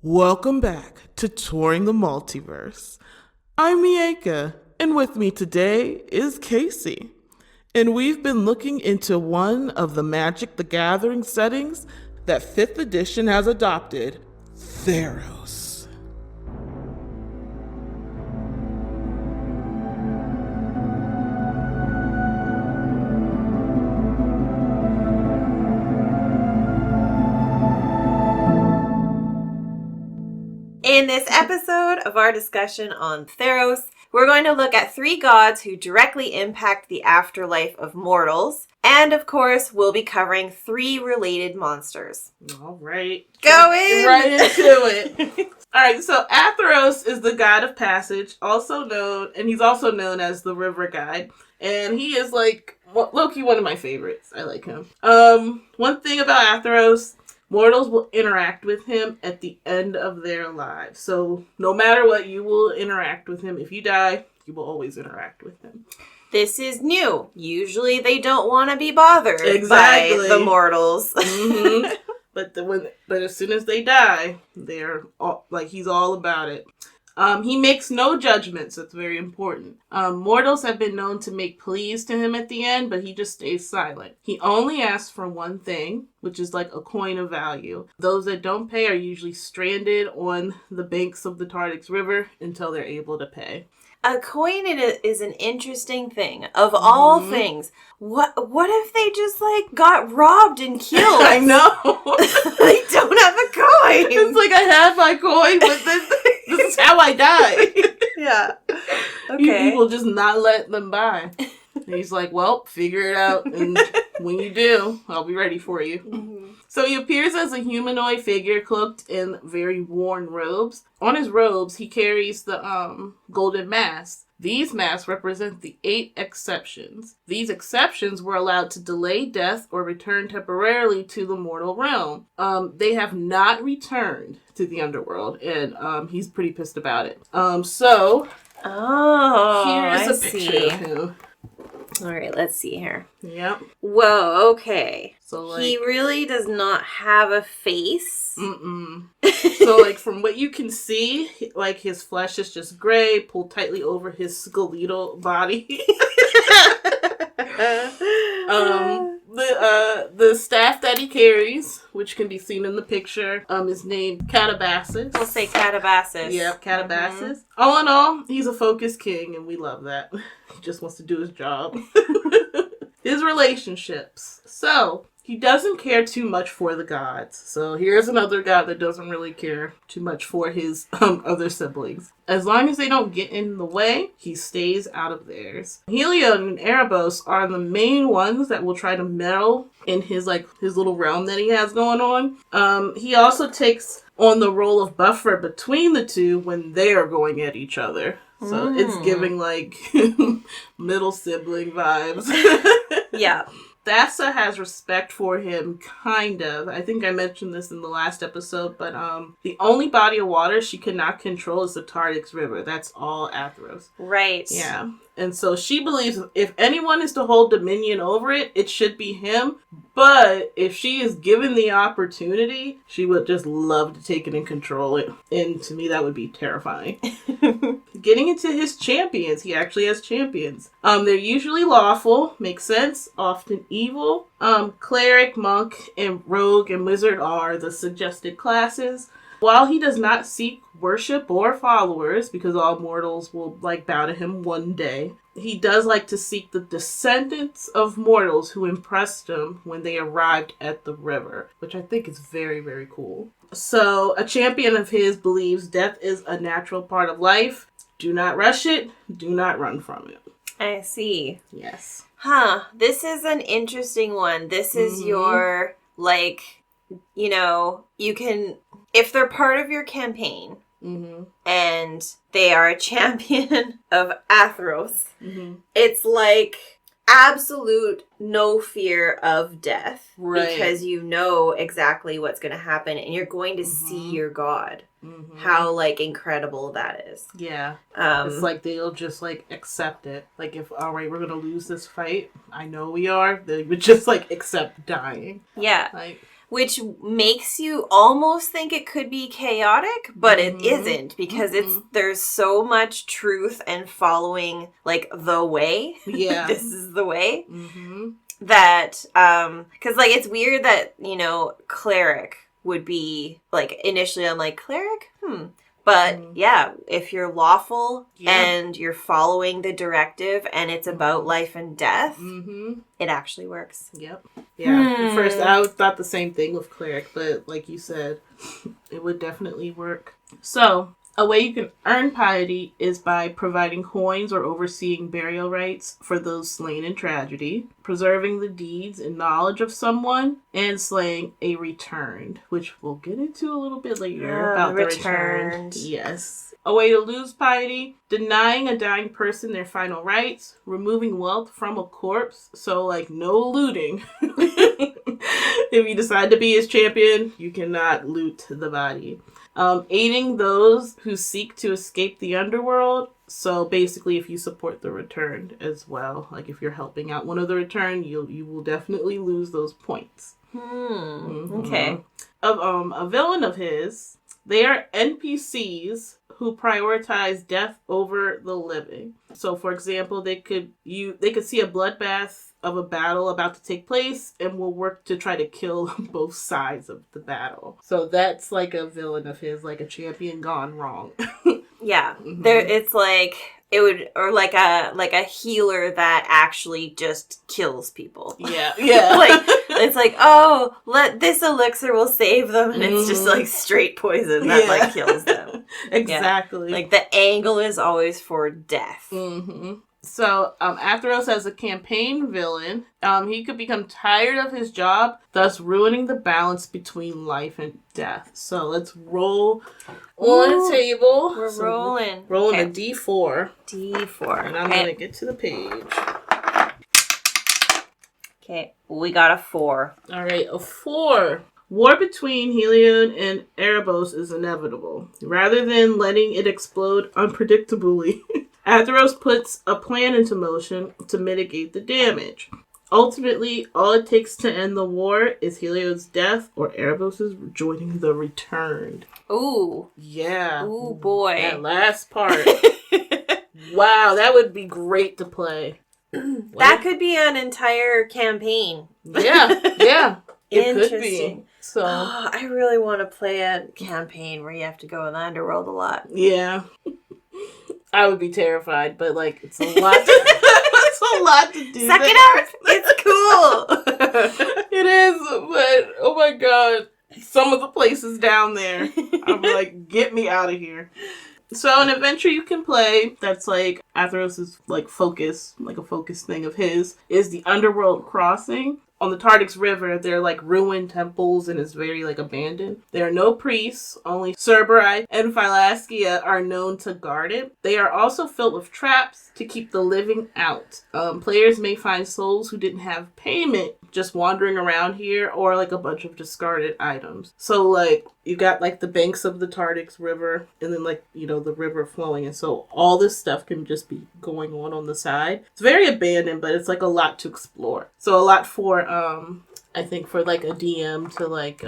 Welcome back to Touring the Multiverse. I'm Miaca, and with me today is Kasi. And we've been looking into one of the Magic the Gathering settings that 5th edition has adopted, Theros. In this episode of our discussion on Theros, we're going to look at 3 gods who directly impact the afterlife of mortals. And of course, we'll be covering 3 related monsters. All right. Go in! Right into it. All right, so Atheros is the god of passage, he's also known as the river guide. And he is low-key one of my favorites. I like him. One thing about Atheros, mortals will interact with him at the end of their lives. So no matter what, you will interact with him. If you die, you will always interact with him. This is new. Usually they don't want to be bothered by the mortals. Mm-hmm. But as soon as they die, he's all about it. He makes no judgments. That's very important. Mortals have been known to make pleas to him at the end, but he just stays silent. He only asks for one thing, which is like a coin of value. Those that don't pay are usually stranded on the banks of the Tartix River until they're able to pay. A coin is an interesting thing. Of all things, what if they just got robbed and killed? I know. They don't have a coin. It's like I had my coin, but this is how I die. Yeah. Okay. You will just not let them by. And he's like, well, figure it out, and when you do, I'll be ready for you. Mm-hmm. So he appears as a humanoid figure cloaked in very worn robes. On his robes, he carries the golden mask. These masks represent the 8 exceptions. These exceptions were allowed to delay death or return temporarily to the mortal realm. They have not returned to the underworld, and he's pretty pissed about it. Here's a picture of him. All right, let's see here. Yep. Whoa, okay. So, he really does not have a face. So, from what you can see, his flesh is just gray, pulled tightly over his skeletal body. The staff that he carries, which can be seen in the picture, is named Catabasis. We'll say Catabasis. Yep, Catabasis. Mm-hmm. All in all, he's a focused king, and we love that. He just wants to do his job. His relationships. So, he doesn't care too much for the gods. So here's another god that doesn't really care too much for his other siblings. As long as they don't get in the way, he stays out of theirs. Helion and Erebos are the main ones that will try to meddle in his little realm that he has going on. He also takes on the role of buffer between the two when they are going at each other. So it's giving middle sibling vibes. Yeah. Thassa has respect for him, kind of. I think I mentioned this in the last episode, but the only body of water she cannot control is the Tartix River. That's all Atheros. Right. Yeah. And so she believes if anyone is to hold dominion over it, it should be him. But if she is given the opportunity, she would just love to take it and control it. And to me, that would be terrifying. Getting into his champions, he actually has champions. They're usually lawful, makes sense, often evil. Cleric, monk, and rogue and wizard are the suggested classes. While he does not seek worship or followers, because all mortals will bow to him one day, he does like to seek the descendants of mortals who impressed him when they arrived at the river, which I think is very, very cool. So, a champion of his believes death is a natural part of life. Do not rush it. Do not run from it. I see. Yes. Huh. This is an interesting one. This is your, you can... If they're part of your campaign, and they are a champion of Atheros, it's absolute no fear of death. Right. Because you know exactly what's going to happen, and you're going to see your god. How, incredible that is. Yeah. It's they'll just, accept it. If, all right, we're going to lose this fight, I know we are, they would just, accept dying. Yeah. which makes you almost think it could be chaotic, but it isn't, because there's so much truth and following, like, the way. Yeah. This is the way. That, because, like, it's weird that, you know, cleric would be, like, initially I'm like, cleric? But, yeah, if you're lawful and you're following the directive and it's about life and death, it actually works. Yep. Yeah. At first, I thought the same thing with cleric, but like you said, it would definitely work. So, a way you can earn piety is by providing coins or overseeing burial rites for those slain in tragedy, preserving the deeds and knowledge of someone, and slaying a returned, which we'll get into a little bit later about the returned. Yes. A way to lose piety, denying a dying person their final rites, removing wealth from a corpse, so like no looting. If you decide to be his champion, you cannot loot the body. Aiding those who seek to escape the underworld. So basically, if you support the returned as well, like if you're helping out one of the returned, you will definitely lose those points. Okay. A villain of his, they are NPCs who prioritize death over the living. So, for example, they could see a bloodbath of a battle about to take place and will work to try to kill both sides of the battle. So that's like a villain of his, like a champion gone wrong. Yeah. There it's like it would, or like a healer that actually just kills people. Yeah. Like it's like, oh, this elixir will save them, and it's just like straight poison that like kills them. Exactly. Yeah. Like the angle is always for death. So, Atheros as a campaign villain, he could become tired of his job, thus ruining the balance between life and death. So, let's roll on a table. We're rolling. Rolling a D4. D4. And I'm going to get to the page. Okay, we got a 4. All right, a 4. War between Helion and Erebos is inevitable. Rather than letting it explode unpredictably, Atheros puts a plan into motion to mitigate the damage. Ultimately, all it takes to end the war is Helion's death or Erebos' joining the returned. Ooh. Yeah. Ooh, boy. That last part. Wow, that would be great to play. That could be an entire campaign. Yeah. It could be. So I really want to play a campaign where you have to go in the underworld a lot. Yeah. I would be terrified, but like it's a lot. It's a lot to do. Suck it up. It's cool. It is, but oh my god, some of the places down there, I'm like, get me out of here. So an adventure you can play that's like Atheros' like focus, like a focus thing of his, is the Underworld Crossing. On the Tardix River, they're like ruined temples and it's very like abandoned. There are no priests, only Cerberi and Phylaskia are known to guard it. They are also filled with traps to keep the living out. Players may find souls who didn't have payment just wandering around here, or like a bunch of discarded items. So like you got like the banks of the Tardix River and then like, you know, the river flowing, and so all this stuff can just be going on the side. It's very abandoned, but it's like a lot to explore. So a lot for I think for like a DM to like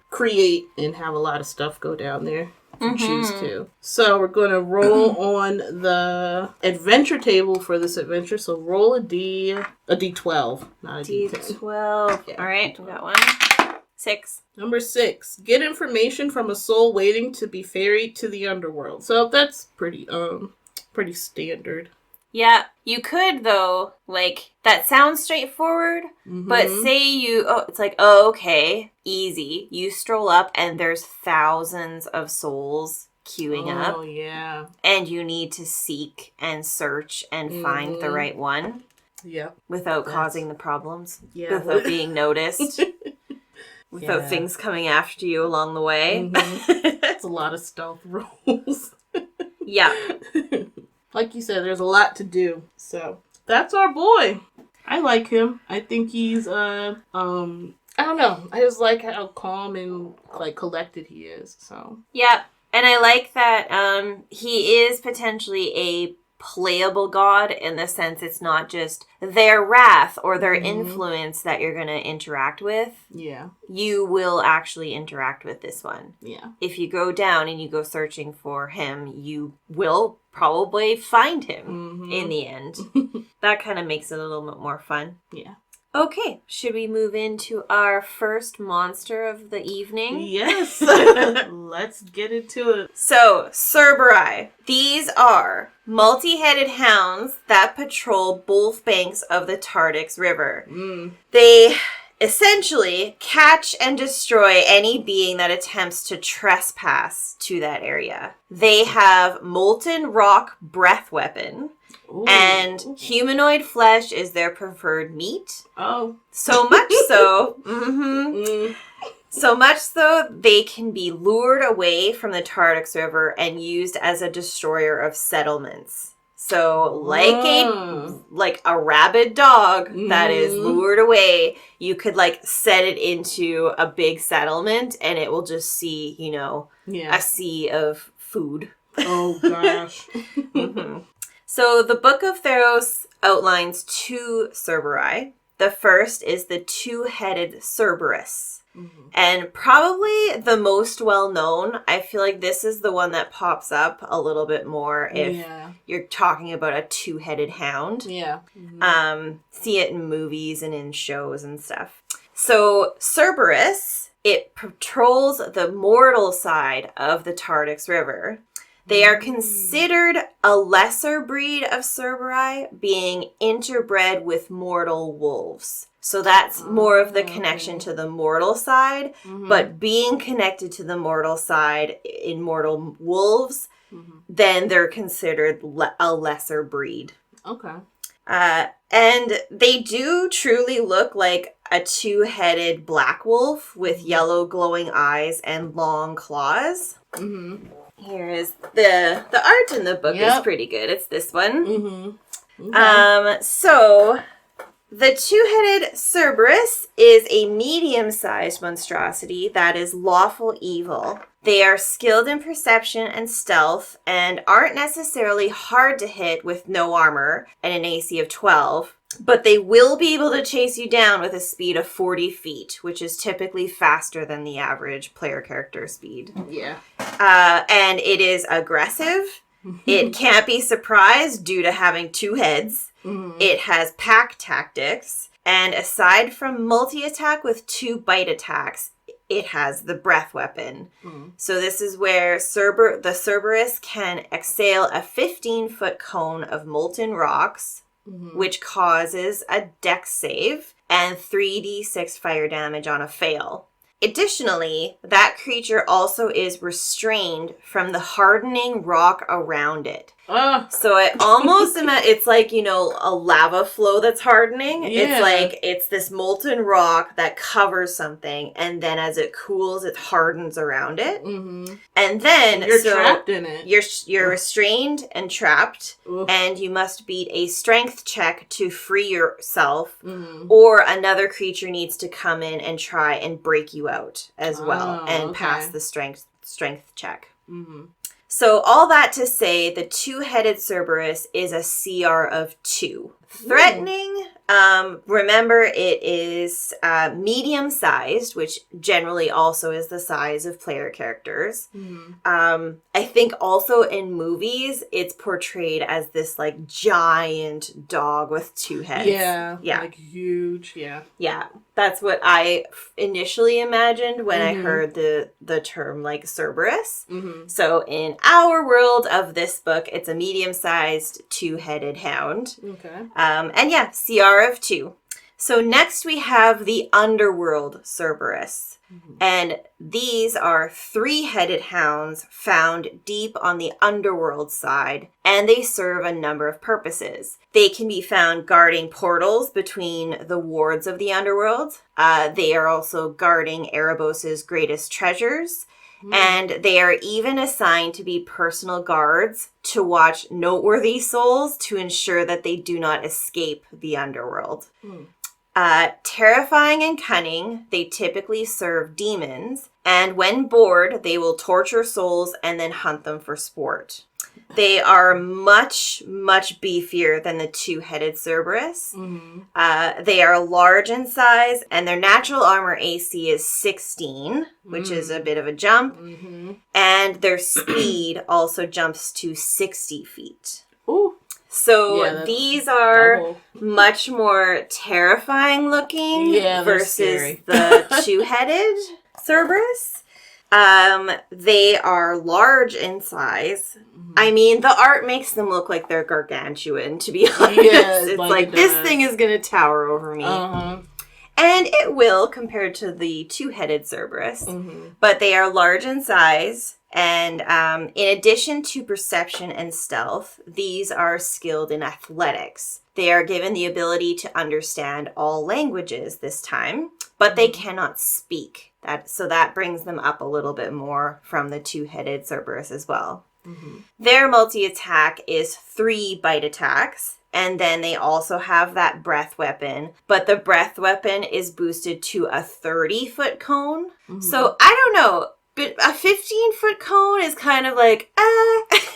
create and have a lot of stuff go down there if you choose to. So we're going to roll on the adventure table for this adventure. So roll a D12, not a D10. D12. Yeah, all right, D12. we got one. 6. Number 6, get information from a soul waiting to be ferried to the underworld. So that's pretty standard. Yeah, you could though, like, that sounds straightforward, but say it's like, oh, okay, easy. You stroll up and there's thousands of souls queuing up. Oh, yeah. And you need to seek and search and find the right one. Yeah. Without causing the problems. Yeah. Without being noticed. Without things coming after you along the way. It's a lot of stealth rolls. Yeah. Like you said, there's a lot to do. So that's our boy. I like him. I think he's I don't know. I just like how calm and like collected he is. So yeah, and I like that he is potentially a playable god in the sense it's not just their wrath or their influence that you're going to interact with. Yeah. You will actually interact with this one. Yeah. If you go down and you go searching for him, you will probably find him in the end. That kind of makes it a little bit more fun. Yeah. Okay, should we move into our first monster of the evening? Yes. Let's get into it. So, Cerberi. These are multi-headed hounds that patrol both banks of the Tartix River. They essentially catch and destroy any being that attempts to trespass to that area. They have molten rock breath weapon. Ooh. And humanoid flesh is their preferred meat. Oh. So much so. So much so, they can be lured away from the Tartix River and used as a destroyer of settlements. So, like a rabid dog that is lured away, you could set it into a big settlement, and it will just see, a sea of food. Oh gosh. So the Book of Theros outlines 2 Cerberi. The first is the 2-headed Cerberus. And probably the most well-known, I feel like this is the one that pops up a little bit more if you're talking about a 2-headed hound. Yeah. See it in movies and in shows and stuff. So Cerberus, it patrols the mortal side of the Tartix River. They are considered a lesser breed of Cerberi, being interbred with mortal wolves. So that's more of the connection to the mortal side, but being connected to the mortal side in mortal wolves, then they're considered a lesser breed. Okay. And they do truly look like a 2-headed black wolf with yellow glowing eyes and long claws. Here is the art in the book is pretty good. It's this one. Okay. So the 2-headed Cerberus is a medium-sized monstrosity that is lawful evil. They are skilled in perception and stealth and aren't necessarily hard to hit with no armor and an AC of 12. But they will be able to chase you down with a speed of 40 feet, which is typically faster than the average player character speed. Yeah. And it is aggressive. It can't be surprised due to having 2 heads. It has pack tactics. And aside from multi-attack with 2 bite attacks, it has the breath weapon. So this is where the Cerberus can exhale a 15-foot cone of molten rocks, which causes a dex save and 3d6 fire damage on a fail. Additionally, that creature also is restrained from the hardening rock around it. So it almost, it's like, a lava flow that's hardening. Yeah. It's this molten rock that covers something, and then as it cools, it hardens around it. And then you're trapped in it. You're restrained and trapped, and you must beat a strength check to free yourself, or another creature needs to come in and try and break you out as well and pass the strength check. So all that to say, the 2-headed Cerberus is a CR of 2. Threatening, remember it is medium-sized, which generally also is the size of player characters. I think also in movies, it's portrayed as this giant dog with 2 heads. Yeah. Huge, Yeah, that's what I initially imagined when I heard the term Cerberus. So in our world of this book, it's a medium-sized 2-headed hound. Okay. And CR of 2. So next we have the Underworld Cerberus. And these are 3-headed hounds found deep on the underworld side, and they serve a number of purposes. They can be found guarding portals between the wards of the underworld. They are also guarding Erebos' greatest treasures. And they are even assigned to be personal guards to watch noteworthy souls to ensure that they do not escape the underworld. Terrifying and cunning, they typically serve demons, and when bored, they will torture souls and then hunt them for sport. They are much, much beefier than the two-headed Cerberus. Mm-hmm. They are large in size, and their natural armor AC is 16, which is a bit of a jump. Mm-hmm. And their speed also jumps to 60 feet. Ooh. So these are double. much more terrifying looking versus the two-headed Cerberus. They are large in size. Mm-hmm. I mean, the art makes them look like they're gargantuan, to be honest. Yeah, it's like this thing is going to tower over me. Uh-huh. And it will, compared to the two-headed Cerberus. Mm-hmm. But they are large in size. And in addition to perception and stealth, these are skilled in athletics. They are given the ability to understand all languages this time, but they cannot speak. So that brings them up a little bit more from the two-headed Cerberus as well. Mm-hmm. Their multi-attack is 3 bite attacks. And then they also have that breath weapon. But the breath weapon is boosted to a 30-foot cone. Mm-hmm. So, I don't know. But a 15-foot cone is kind of like,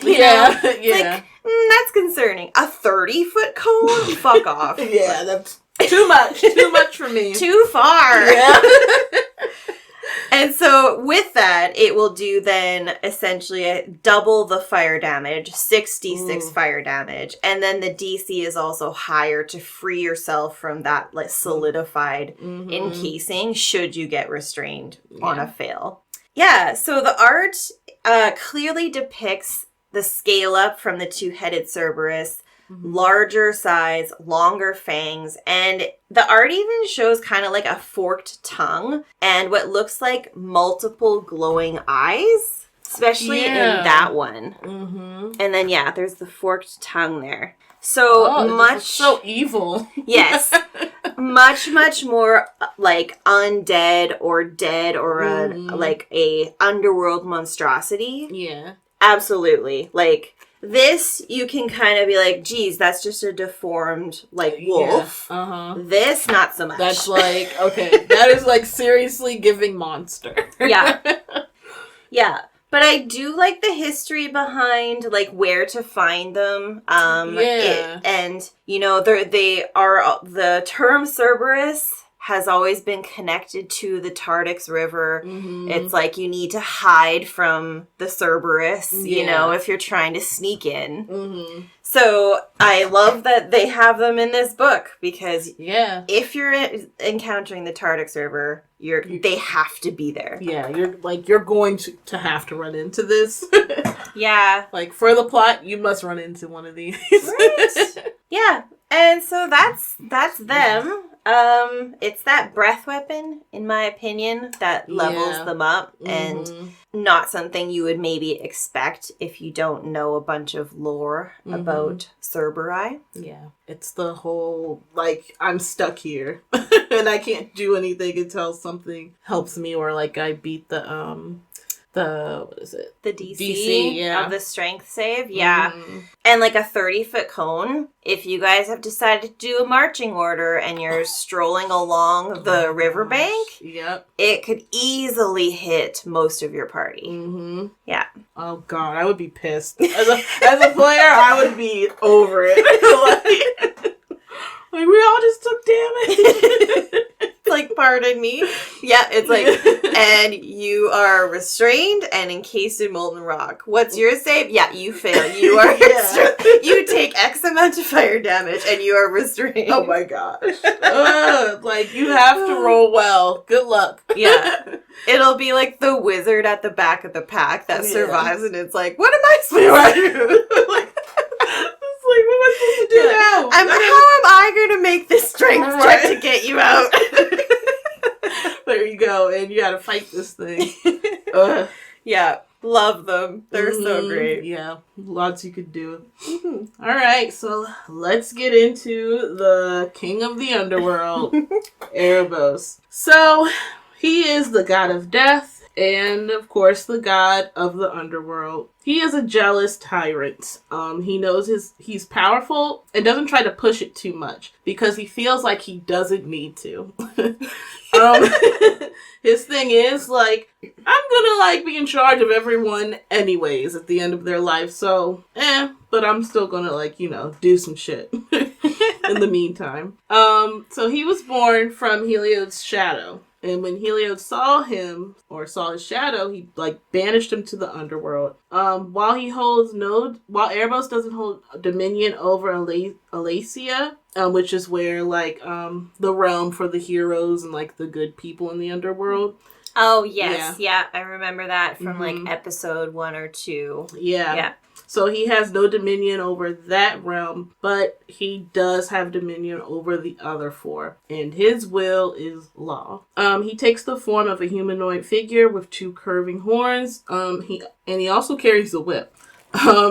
you know? Like, that's concerning. A 30-foot cone? Fuck off. Yeah, that's too much. Too much for me. Too far. Yeah. And so with that, it will do then essentially double the fire damage, 66 fire damage. And then the DC is also higher to free yourself from that like solidified encasing should you get restrained on a fail. Yeah, so the art clearly depicts the scale up from the two-headed Cerberus, larger size, longer fangs, and the art even shows kind of like a forked tongue and what looks like multiple glowing eyes, especially in that one. Mm-hmm. And then, there's the forked tongue there. So much... so evil. Yes. Much, much more like undead or dead or like a underworld monstrosity. Yeah. Absolutely. Like, this, you can kind of be like, geez, that's just a deformed, like, wolf. Yeah. Uh-huh. This, not so much. That's like, okay, that is like seriously giving monster. Yeah. Yeah. But I do like the history behind, like, where to find them. And, you know, the term Cerberus has always been connected to the Tardix River. Mm-hmm. It's like you need to hide from the Cerberus, you know, if you're trying to sneak in. Mm-hmm. So I love that they have them in this book because if you're encountering the Tardix River, they have to be there. Yeah, you're going to have to run into this. Yeah. Like, for the plot, you must run into one of these. Right. Yeah. And so that's them. It's that breath weapon, in my opinion, that levels them up and not something you would maybe expect if you don't know a bunch of lore about Cerberi. Yeah. It's the whole, like, I'm stuck here and I can't do anything until something helps me or, like, I beat the what is it? The DC of the strength save. Yeah. Mm-hmm. And like a 30-foot cone, if you guys have decided to do a marching order and you're strolling along the riverbank, it could easily hit most of your party. Mm-hmm. Yeah. Oh, God. I would be pissed. As a player, I would be over it. like, we all just took damage. Like, pardon me. Yeah, it's like, and you are restrained and encased in molten rock. What's your save? Yeah, you fail. You are you take X amount of fire damage and you are restrained. Oh my gosh. Like, you have to roll well. Good luck. Yeah. It'll be like the wizard at the back of the pack that survives and it's like, what am I supposed to do? Like, what am I supposed to do now? How am I going to make this strength check to get you out? There you go. And you got to fight this thing. Yeah. Love them. They're so great. Yeah. Lots you could do. Mm-hmm. All right. So let's get into the king of the underworld, Erebos. So he is the god of death. And, of course, the god of the underworld. He is a jealous tyrant. He knows he's powerful and doesn't try to push it too much because he feels like he doesn't need to. His thing is, like, I'm gonna, like, be in charge of everyone anyways at the end of their life, so, but I'm still gonna, like, you know, do some shit in the meantime. So he was born from Heliod's shadow. And when Heliod saw him, or saw his shadow, he, like, banished him to the underworld. While Erebos doesn't hold dominion over Alacia, which is where, like, the realm for the heroes and, like, the good people in the underworld. Oh, yes. Yeah, I remember that from, like, episode 1 or 2. Yeah. So he has no dominion over that realm, but he does have dominion over the other 4. And his will is law. He takes the form of a humanoid figure with 2 curving horns. He also carries a whip.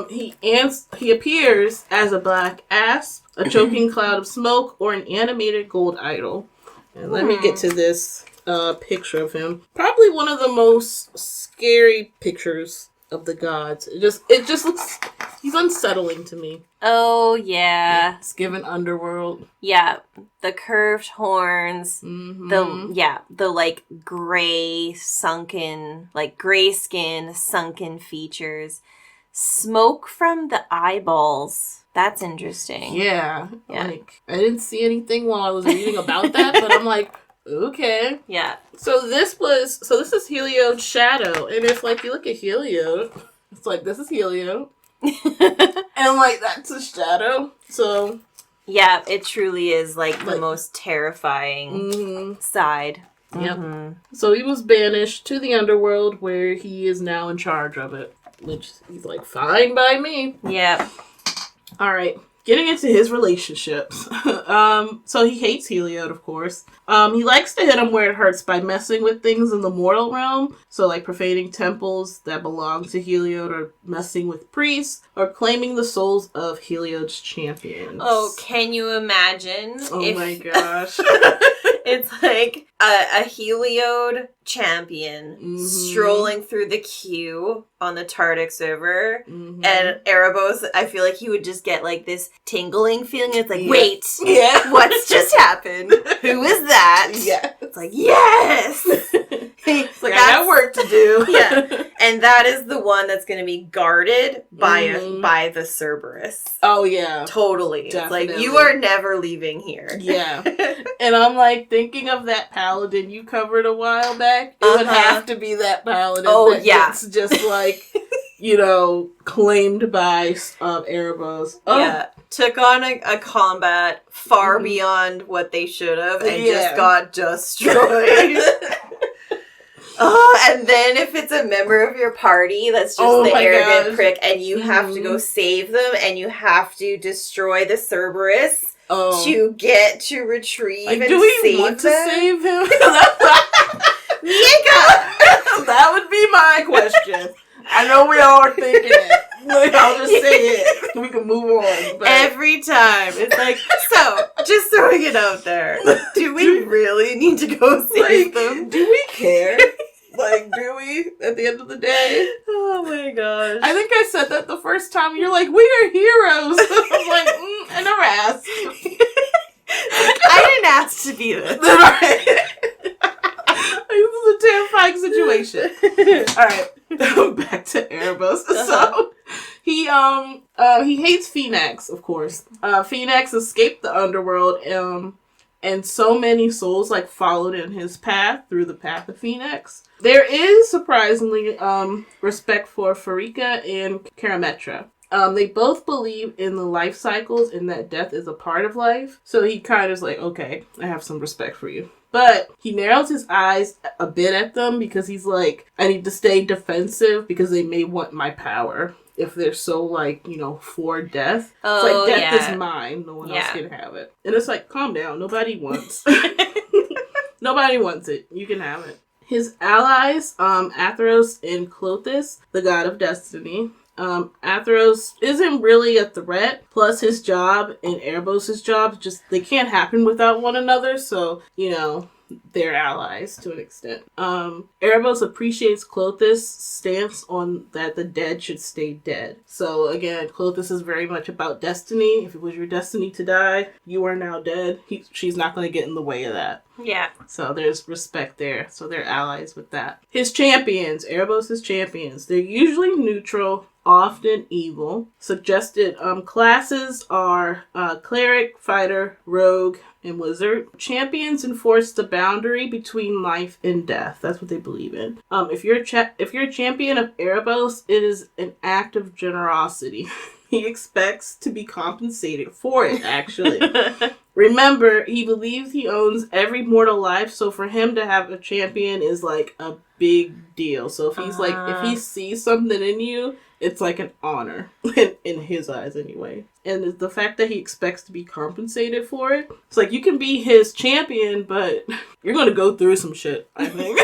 He appears as a black asp, a choking cloud of smoke, or an animated gold idol. And let me get to this picture of him. Probably one of the most scary pictures of the gods. It just looks, he's unsettling to me. Oh, yeah. It's given underworld. Yeah, the curved horns, the like gray sunken, like gray skin, sunken features, smoke from the eyeballs. That's interesting. Yeah. Like, I didn't see anything while I was reading about that, but I'm like, okay. Yeah. So this is Heliod's shadow. And if, like, you look at Heliod, it's like, this is Heliod. And, like, that's a shadow. So. Yeah, it truly is, like the most terrifying side. Yep. Mm-hmm. So he was banished to the underworld where he is now in charge of it. Which, he's like, fine by me. Yep. All right. Getting into his relationships. So he hates Heliod, of course. He likes to hit him where it hurts by messing with things in the mortal realm. So, like, profaning temples that belong to Heliod, or messing with priests, or claiming the souls of Heliod's champions. Oh, can you imagine? Oh my gosh. It's like a Heliod champion strolling through the queue on the Tardic server, and Erebos, I feel like he would just get like this tingling feeling. It's like, wait, what's just happened? Who is that? Yeah. It's like, yes! It's like, I got work to do. Yeah. And that is the one that's going to be guarded by the Cerberus. Oh, yeah. Totally. Definitely. It's like, you are never leaving here. Yeah. And I'm like, thinking of that paladin you covered a while back, it would have to be that paladin that gets just like, you know, claimed by Erebos. Oh. Yeah. Took on a combat far beyond what they should have and just got destroyed. And then if it's a member of your party that's just the arrogant prick and you have to go save them and you have to destroy the Cerberus to get to retrieve and save them. Do we want to save him? Miaca! That would be my question. I know we all are thinking it. I'll just say it. We can move on. But. Every time. It's like, so, just throwing it out there. Do we really need to go save them? Do we care? Like, do we? At the end of the day? Oh my gosh. I think I said that the first time. You're like, we are heroes. I'm like, and harassed. I didn't ask to be this. This is a terrifying situation. Alright. Back to Erebos. So he hates Phenax, of course. Phenax escaped the underworld, and so many souls like followed in his path through the path of Phenax. There is surprisingly respect for Pharika and Karametra. They both believe in the life cycles and that death is a part of life. So he kind of is like, okay, I have some respect for you. But he narrows his eyes a bit at them because he's like, I need to stay defensive because they may want my power. If they're so, like, you know, for death. It's like, death is mine. No one else can have it. And it's like, calm down. Nobody wants. Nobody wants it. You can have it. His allies, Atheros and Clothis, the god of destiny. Atheros isn't really a threat. Plus his job and Erebos' job, just, they can't happen without one another. So, you know, they're allies to an extent. Erebos appreciates Clothis' stance on that the dead should stay dead. So again, Clothis is very much about destiny. If it was your destiny to die, you are now dead. She's not going to get in the way of that. Yeah. So there's respect there. So they're allies with that. His champions, Erebos' champions, they're usually neutral, often evil. Suggested classes are cleric, fighter, rogue, and wizard. Champions enforce the boundary between life and death. That's what they believe in. If you're a champion of Erebos, it is an act of generosity. He expects to be compensated for it, actually. Remember, he believes he owns every mortal life, so for him to have a champion is like a big deal. So if he's if he sees something in you, it's like an honor, in his eyes anyway. And the fact that he expects to be compensated for it, it's like you can be his champion, but you're going to go through some shit, I think.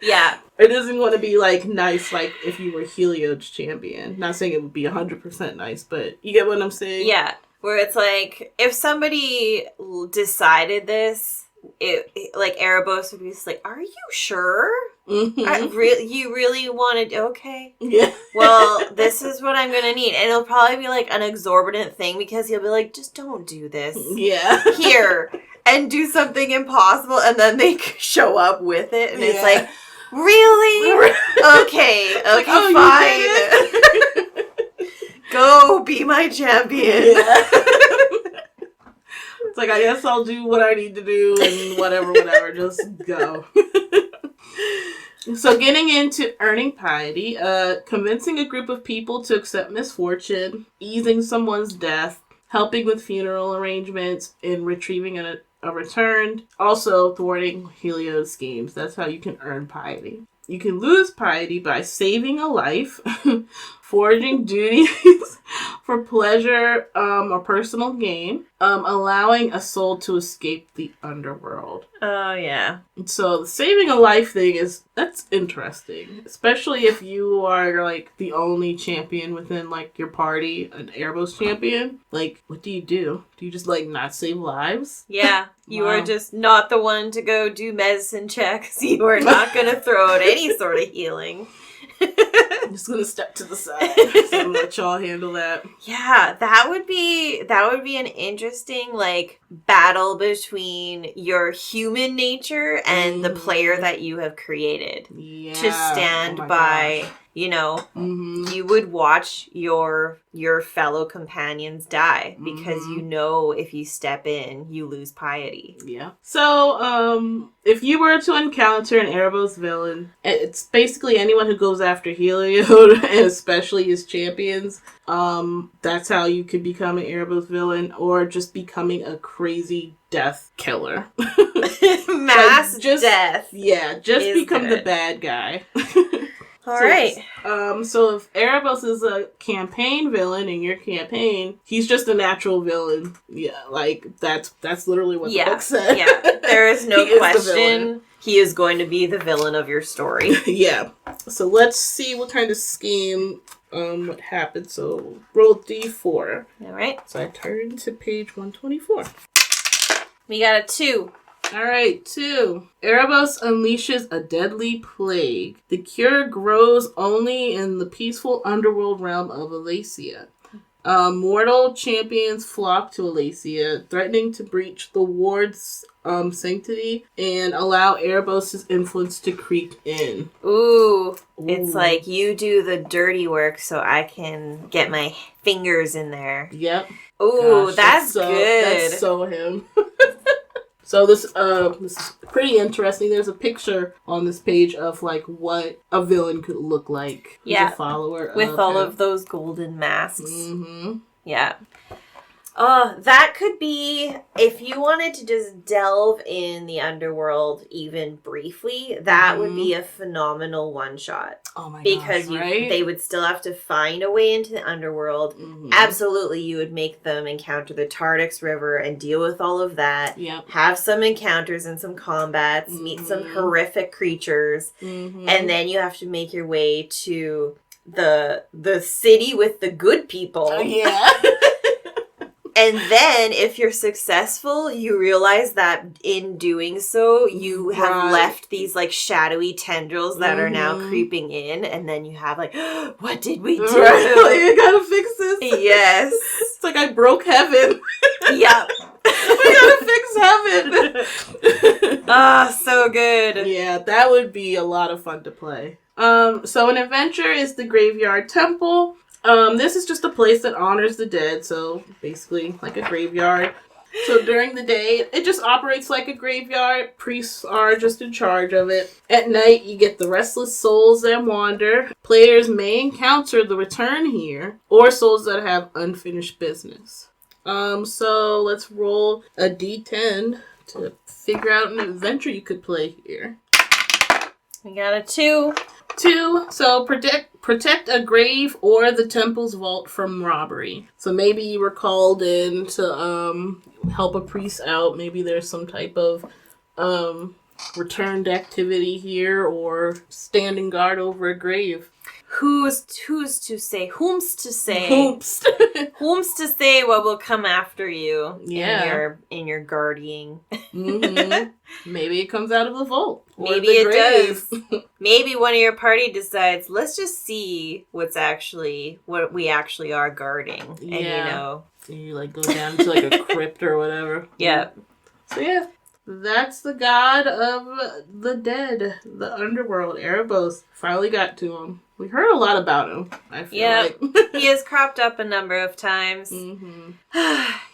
Yeah. It isn't going to be like nice like if you were Heliod's champion. Not saying it would be 100% nice, but you get what I'm saying? Yeah. Where it's like, if somebody decided this, like Erebos would be just like, are you sure? Mm-hmm. You really wanted, okay. Yeah. Well, this is what I'm going to need. And it'll probably be like an exorbitant thing because he'll be like, just don't do this. Yeah. Here. And do something impossible. And then they show up with it. And it's like, really? Okay, like, fine. Go be my champion. Yeah. It's like, I guess I'll do what I need to do and whatever, just go. So getting into earning piety, convincing a group of people to accept misfortune, easing someone's death, helping with funeral arrangements, and retrieving a return. Also thwarting Heliod's schemes. That's how you can earn piety. You can lose piety by saving a life, forging duties for pleasure or personal gain, allowing a soul to escape the underworld. Oh, yeah. So the saving a life thing that's interesting. Especially if you are like the only champion within like your party, an Erebos champion. Like, what do? Do you just like not save lives? Yeah. You Wow. are just not the one to go do medicine checks. You are not going to throw out any sort of healing. I'm just gonna step to the side. So I'm gonna let y'all handle that. Yeah, that would be an interesting like battle between your human nature and the player that you have created. Yeah. To stand by, gosh. You know, Mm-hmm. you would watch your fellow companions die because you know if you step in, you lose piety. Yeah. So, if you were to encounter an Erebos villain, it's basically anyone who goes after Heliod, and especially his champions. That's how you could become an Erebos villain, or just becoming a crazy death killer. Mass death. Yeah, just become good. the bad guy. All right. So if Erebos is a campaign villain in your campaign, he's just a natural villain. Yeah, like that's literally what the book said. Yeah, there is no He question. He is going to be the villain of your story. Yeah. So let's see what kind of scheme what happened. So roll D4. All right. So I turn to page 124. We got a 2. All right, 2. Erebos unleashes a deadly plague. The cure grows only in the peaceful underworld realm of Alacia. Mortal champions flock to Alacia, threatening to breach the ward's sanctity and allow Erebos' influence to creep in. Ooh. It's like you do the dirty work so I can get my fingers in there. Yep. Ooh, Gosh, that's good. That's so him. So this is pretty interesting. There's a picture on this page of like what a villain could look like. Yeah, a follower with all of those golden masks. Mm-hmm. Yeah. That could be, if you wanted to just delve in the underworld even briefly, that would be a phenomenal one-shot. Oh my because gosh, right? They would still have to find a way into the underworld. Mm-hmm. Absolutely, you would make them encounter the Tartix River and deal with all of that. Yep. Have some encounters and some combats, meet some horrific creatures, and then you have to make your way to the city with the good people. Yeah. And then if you're successful, you realize that in doing so, you have left these like shadowy tendrils that are now creeping in. And then you have like, what did we do? Right. You gotta fix this. Yes. It's like I broke heaven. Yep. We gotta fix heaven. So good. Yeah, that would be a lot of fun to play. So an adventure is the Graveyard Temple. This is just a place that honors the dead, so basically like a graveyard. So during the day, it just operates like a graveyard. Priests are just in charge of it. At night, you get the restless souls that wander. Players may encounter the return here, or souls that have unfinished business. So let's roll a d10 to figure out an adventure you could play here. We got a 2. 2, so protect a grave or the temple's vault from robbery. So maybe you were called in to help a priest out. Maybe there's some type of returned activity here, or standing guard over a grave. Who's to say? Whom's to say? Whom's to say what will come after you? Yeah. in your guarding. Mm-hmm. Maybe it comes out of the vault. Maybe it does. Maybe one of your party decides, let's just see what we actually are guarding. Yeah. And you like go down to like a crypt or whatever. Yeah. So yeah. That's the god of the dead, the underworld, Erebos. Finally got to him. We heard a lot about him, I feel like. He has cropped up a number of times. Mm-hmm.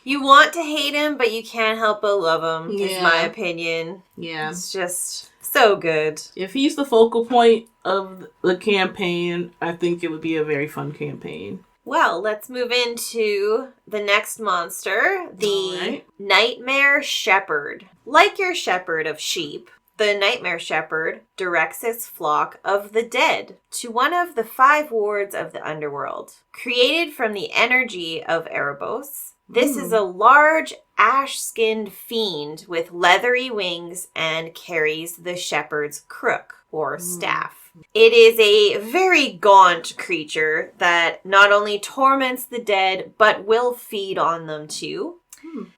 You want to hate him, but you can't help but love him, is my opinion. Yeah. It's just so good. If he's the focal point of the campaign, I think it would be a very fun campaign. Well, let's move into the next monster, the Nightmare Shepherd. Like your shepherd of sheep, the Nightmare Shepherd directs its flock of the dead to one of the 5 wards of the underworld. Created from the energy of Erebos, this is a large ash-skinned fiend with leathery wings and carries the shepherd's crook or staff. It is a very gaunt creature that not only torments the dead, but will feed on them too.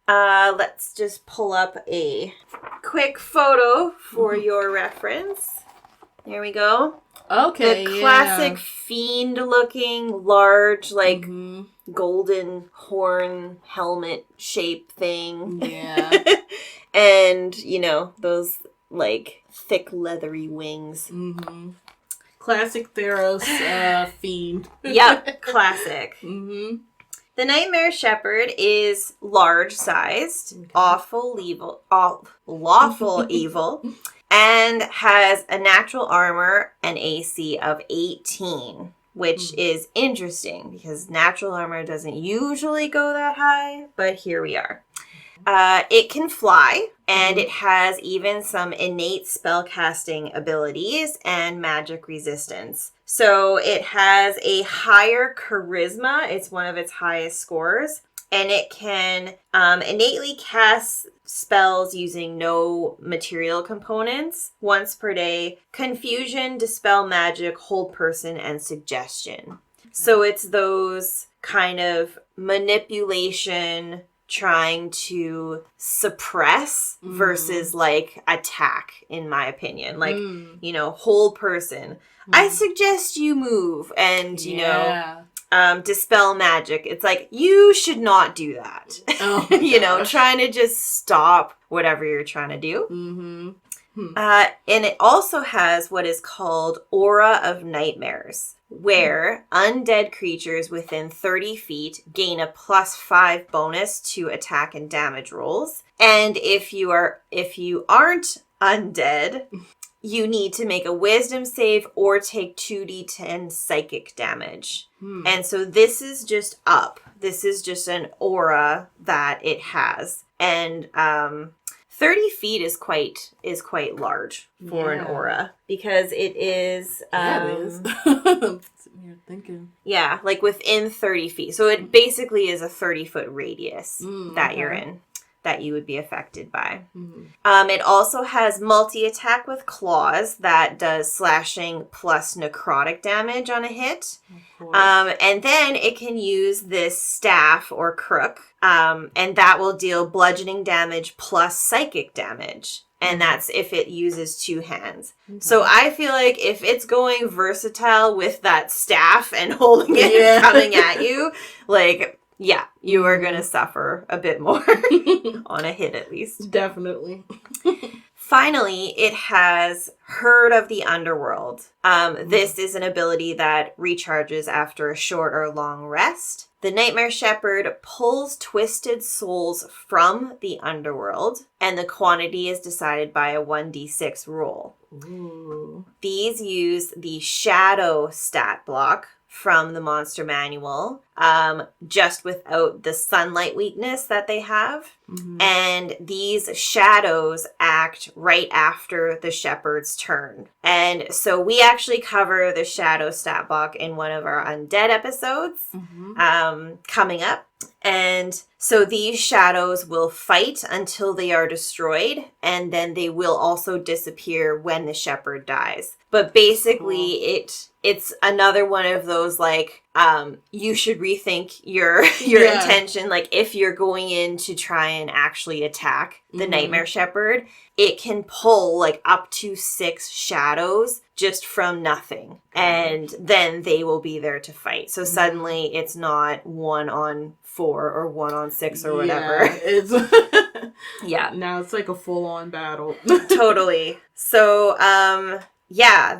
Let's just pull up a quick photo for your reference. There we go. Okay, the classic fiend-looking, large, like, golden horn helmet shape thing. Yeah. And, those, like, thick, leathery wings. Mm-hmm. Classic Theros fiend. Yep, classic. Mm-hmm. The Nightmare Shepherd is large-sized, lawful evil, and has a natural armor and AC of 18, which is interesting because natural armor doesn't usually go that high, but here we are. It can fly, and it has even some innate spellcasting abilities and magic resistance. So it has a higher charisma. It's one of its highest scores. And it can innately cast spells using no material components once per day. Confusion, dispel magic, hold person, and suggestion. So it's those kind of manipulation, trying to suppress versus like attack, in my opinion. Like, hold person. I suggest you move and, dispel magic. It's like, you should not do that. Oh, trying to just stop whatever you're trying to do. And it also has what is called Aura of Nightmares, where undead creatures within 30 feet gain a +5 bonus to attack and damage rolls. And if you aren't undead, you need to make a wisdom save or take 2d10 psychic damage. And so this is just up. This is just an aura that it has. And 30 feet is quite large for an aura because it is. It is. You're thinking. Yeah, like within 30 feet. So it basically is a 30-foot radius that you're in. that you would be affected by. Mm-hmm. It also has multi-attack with claws that does slashing plus necrotic damage on a hit. And then it can use this staff or crook, and that will deal bludgeoning damage plus psychic damage. And that's if it uses 2 hands. Okay. So I feel like if it's going versatile with that staff and holding it and coming at you, like, yeah, you are going to suffer a bit more on a hit at least. Definitely. Finally, it has Herd of the Underworld. This is an ability that recharges after a short or long rest. The Nightmare Shepherd pulls twisted souls from the underworld, and the quantity is decided by a 1d6 roll. Ooh. These use the Shadow stat block from the Monster Manual, just without the sunlight weakness that they have. Mm-hmm. And these shadows act right after the shepherd's turn. And so we actually cover the shadow stat block in one of our undead episodes coming up. And so these shadows will fight until they are destroyed, and then they will also disappear when the shepherd dies. But basically, it's another one of those, like, you should rethink your intention. Like, if you're going in to try and actually attack the Nightmare Shepherd, it can pull, like, up to 6 shadows just from nothing. And then they will be there to fight. So suddenly, it's not 1 on 4 or 1 on 6 or whatever. Yeah, now it's like a full-on battle. Totally. So, yeah,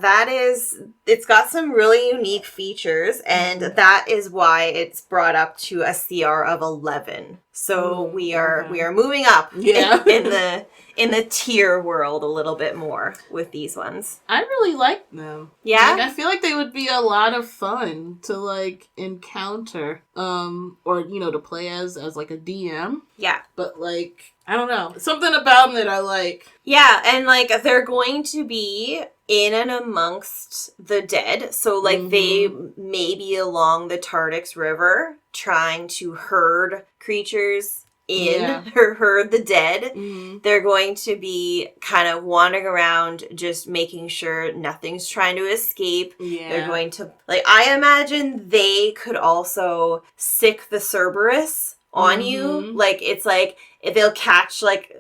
it's got some really unique features, and that is why it's brought up to a CR of 11. So we are moving up in the tier world a little bit more with these ones. I really like them. Yeah? Like, I feel like they would be a lot of fun to, like, encounter, or, you know, to play as like a DM. Yeah. But, like, I don't know. Something about them that I like. Yeah, and, like, they're going to be in and amongst the dead. So, like, they may be along the Tardix River trying to herd creatures or herd the dead. They're going to be kind of wandering around, just making sure nothing's trying to escape. They're going to, like, I imagine they could also sick the Cerberus on you. Like, it's like, if they'll catch, like,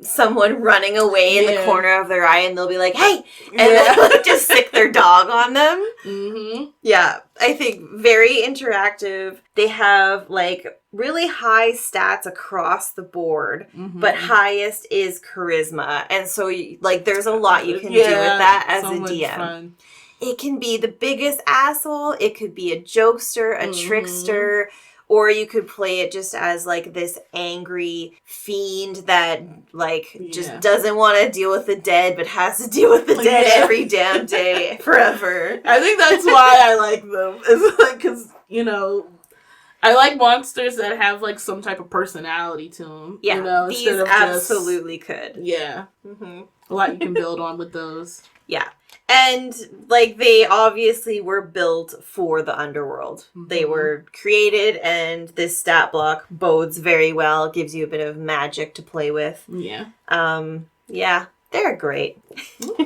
someone running away in the corner of their eye, and they'll be like, hey! And then, like, just sick their dog on them. Yeah, I think very interactive. They have, like, really high stats across the board, but highest is charisma. And so, like, there's a lot you can do with that as a DM. Fun. It can be the biggest asshole. It could be a jokester, a trickster. Or you could play it just as, like, this angry fiend that, like, just doesn't want to deal with the dead, but has to deal with the dead every damn day forever. I think that's why I like them. It's like, because, you know, I like monsters that have, like, some type of personality to them. Yeah, you know, these absolutely could. Yeah. A lot you can build on with those. Yeah. And, like, they obviously were built for the underworld. They were created, and this stat block bodes very well, gives you a bit of magic to play with. Yeah. Yeah, they're great. Okay.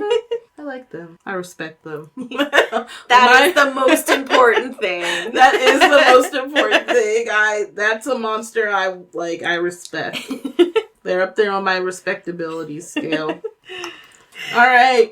I like them. I respect them. That is the most important thing. That is the most important thing. That's a monster I respect. They're up there on my respectability scale. All right.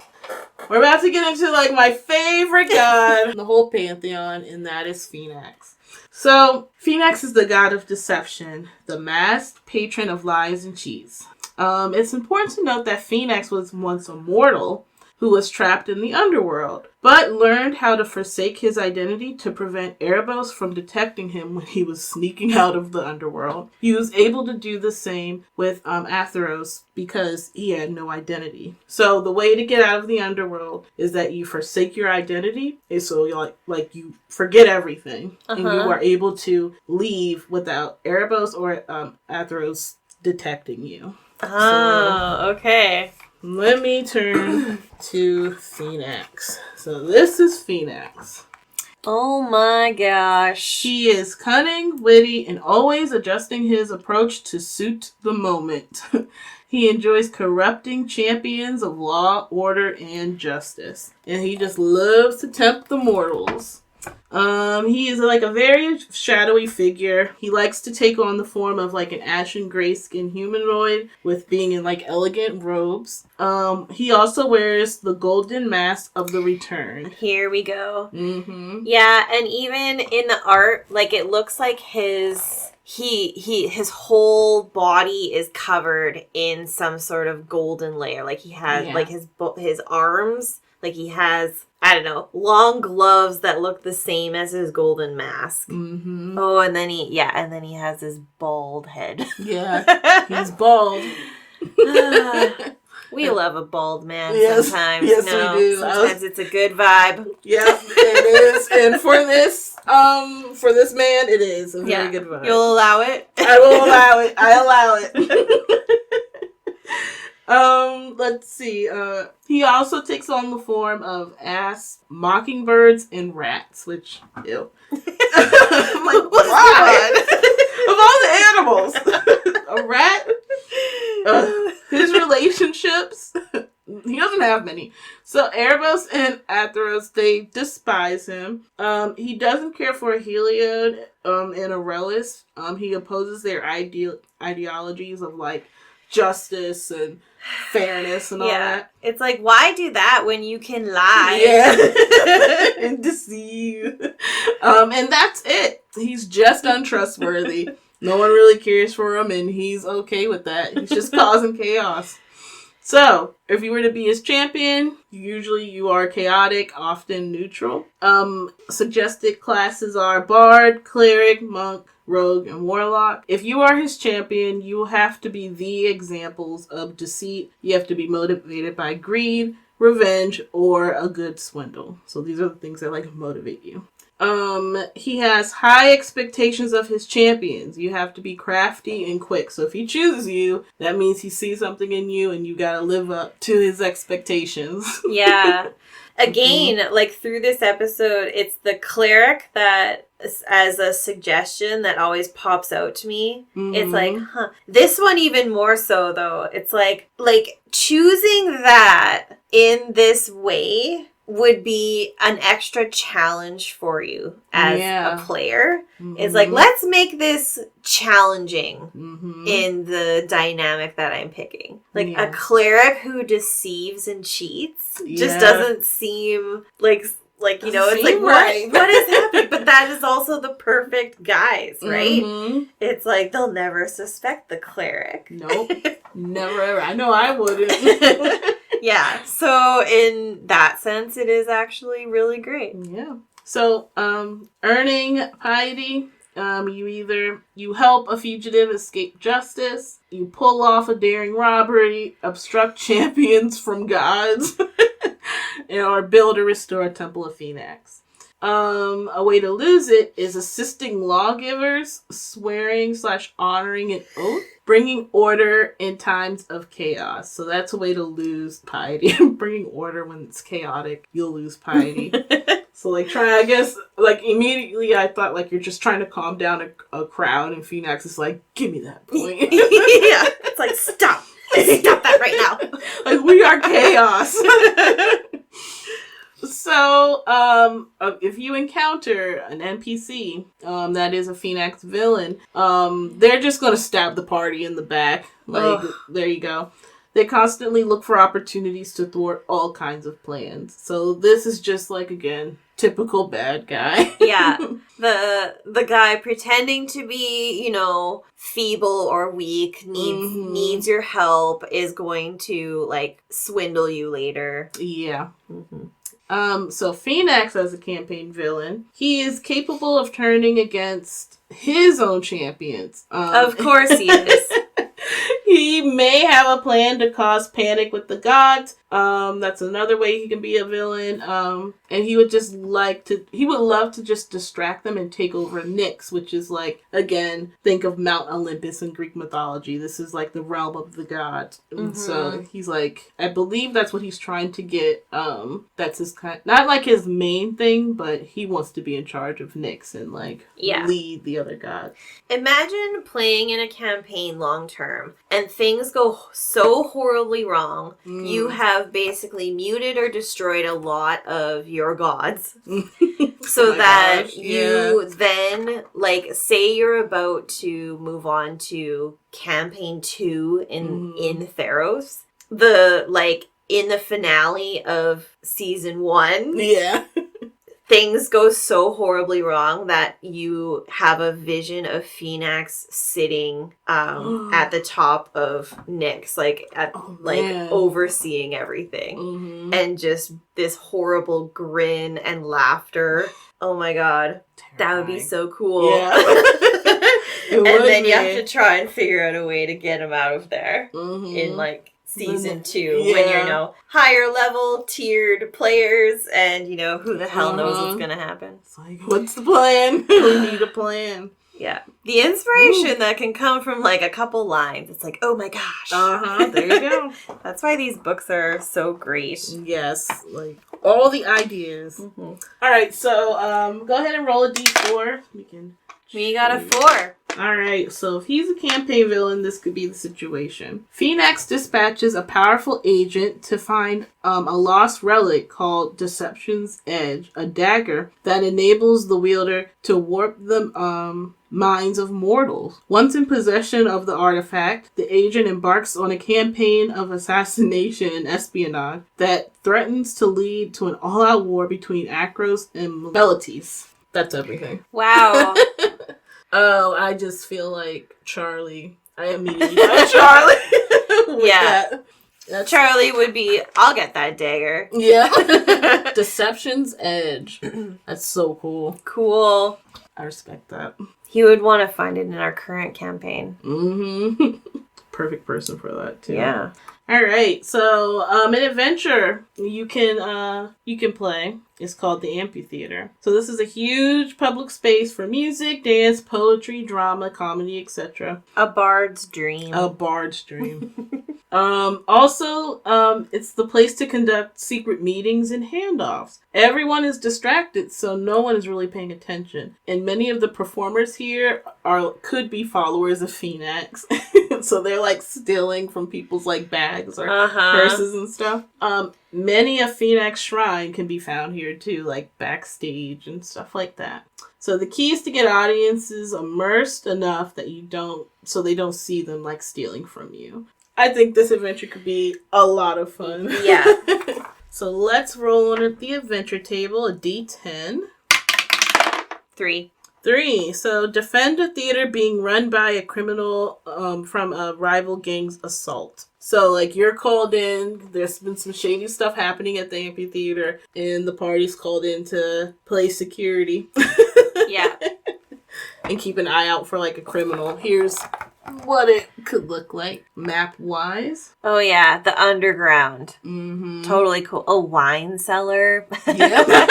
We're about to get into, like, my favorite god in the whole pantheon, and that is Phenax. So, Phenax is the god of deception, the masked patron of lies and cheats. It's important to note that Phenax was once a mortal who was trapped in the underworld, but learned how to forsake his identity to prevent Erebos from detecting him when he was sneaking out of the underworld. He was able to do the same with Atheros because he had no identity. So the way to get out of the underworld is that you forsake your identity, and so you like you forget everything, and you are able to leave without Erebos or Atheros detecting you. Oh, okay. Let me turn to Phenax. So this is Phenax. Oh my gosh. He is cunning, witty, and always adjusting his approach to suit the moment. He enjoys corrupting champions of law, order, and justice. And he just loves to tempt the mortals. He is like a very shadowy figure. He likes to take on the form of like an ashen gray skin humanoid with being in like elegant robes. He also wears the golden mask of the return. Here we go. Mm-hmm. Yeah, and even in the art, like it looks like his whole body is covered in some sort of golden layer. Like he has like his arms, like he has, I don't know, long gloves that look the same as his golden mask. Mm-hmm. Oh, and then he has his bald head. Yeah, he's bald. We love a bald man sometimes. Yes, we do. Sometimes it's a good vibe. Yeah, it is. And for this man, it is a very good vibe. You'll allow it? I will allow it. I allow it. Let's see. He also takes on the form of asps, mockingbirds, and rats, which, ew. I'm like, why? Of all the animals, a rat? His relationships, he doesn't have many. So Erebos and Atheros, they despise him. He doesn't care for Heliod and Aurelis. He opposes their ideologies of like justice and fairness and all that. It's like, why do that when you can lie? Yeah. And deceive. And that's it. He's just untrustworthy. No one really cares for him, and he's okay with that. He's just causing chaos. So, if you were to be his champion, usually you are chaotic, often neutral. Suggested classes are Bard, Cleric, Monk, Rogue, and Warlock. If you are his champion, you have to be the examples of deceit. You have to be motivated by greed, revenge, or a good swindle. So these are the things that like motivate you. He has high expectations of his champions. You have to be crafty and quick. So if he chooses you, that means he sees something in you and you gotta live up to his expectations. Yeah. Again, like through this episode, it's the cleric that, as a suggestion, that always pops out to me. Mm-hmm. It's like, This one even more so, though. It's like choosing that in this way would be an extra challenge for you as a player. Mm-hmm. It's like, let's make this challenging in the dynamic that I'm picking. Like a cleric who deceives and cheats just doesn't seem like you know, it's like, right. what is happening? But that is also the perfect guise, right? Mm-hmm. It's like, they'll never suspect the cleric. Nope. Never ever. I know I wouldn't. Yeah, so in that sense, it is actually really great. Yeah. So, earning piety, you help a fugitive escape justice, you pull off a daring robbery, obstruct champions from gods, or build or restore a temple of Phenax. A way to lose it is assisting lawgivers, swearing/honoring an oath, bringing order in times of chaos. So that's a way to lose piety. Bringing order when it's chaotic, you'll lose piety. So immediately I thought like you're just trying to calm down a crowd, and Phenax is like, give me that point. Yeah, it's like, stop that right now. Like, we are chaos. So, if you encounter an NPC that is a Phenax villain, they're just going to stab the party in the back. There you go. They constantly look for opportunities to thwart all kinds of plans. So this is just like, again, typical bad guy. Yeah. The guy pretending to be, you know, feeble or weak, needs your help, is going to, like, swindle you later. Yeah. Mm-hmm. So Phenax, as a campaign villain, he is capable of turning against his own champions. Of course he is. He may have a plan to cause panic with the gods, That's another way he can be a villain. And he would love to just distract them and take over Nyx, which is like, again, think of Mount Olympus in Greek mythology. This is like the realm of the gods. And so he's like, I believe that's what he's trying to get. That's his not like his main thing, but he wants to be in charge of Nyx and like lead the other gods. Imagine playing in a campaign long term and things go so horribly wrong. You have basically muted or destroyed a lot of your gods. So you then, like, say you're about to move on to campaign 2 in Theros. In the finale of season 1. Yeah. Things go so horribly wrong that you have a vision of Phenax sitting at the top of Nyx, overseeing everything, and just this horrible grin and laughter. Oh my god, terrifying. That would be so cool. Yeah. And then you have to try and figure out a way to get him out of there in like season 2 when higher level tiered players and who the hell knows what's gonna happen. It's like, what's the plan? We need a plan. Yeah. The inspiration that can come from like a couple lines. It's like, oh my gosh. There you go. That's why these books are so great. Yes. Like all the ideas. All right, so go ahead and roll a d4. We got a 4. Alright, so if he's a campaign villain, this could be the situation. Phenax dispatches a powerful agent to find a lost relic called Deception's Edge, a dagger that enables the wielder to warp the minds of mortals. Once in possession of the artifact, the agent embarks on a campaign of assassination and espionage that threatens to lead to an all-out war between Atheros and Melites. That's everything. Wow. Oh, I just feel like Charlie. I immediately got Charlie. Yeah. Charlie would be, I'll get that dagger. Yeah. Deception's Edge. That's so cool. Cool. I respect that. He would want to find it in our current campaign. Perfect person for that, too. Yeah. All right. So, an adventure you can play is called the Amphitheater. So this is a huge public space for music, dance, poetry, drama, comedy, etc. A bard's dream. A bard's dream. Also, it's the place to conduct secret meetings and handoffs. Everyone is distracted, so no one is really paying attention. And many of the performers here could be followers of Phenax. So they're like stealing from people's like bags or purses and stuff. Many a Phenax shrine can be found here too, like backstage and stuff like that. So the key is to get audiences immersed enough that they don't see them like stealing from you. I think this adventure could be a lot of fun. Yeah. So let's roll on at the adventure table a d10. 3. 3. So defend a theater being run by a criminal from a rival gang's assault. So, like, you're called in, there's been some shady stuff happening at the amphitheater, and the party's called in to play security. Yeah. And keep an eye out for, like, a criminal. Here's what it could look like, map-wise. Oh, yeah, the underground. Mm-hmm. Totally cool. A wine cellar. Yeah.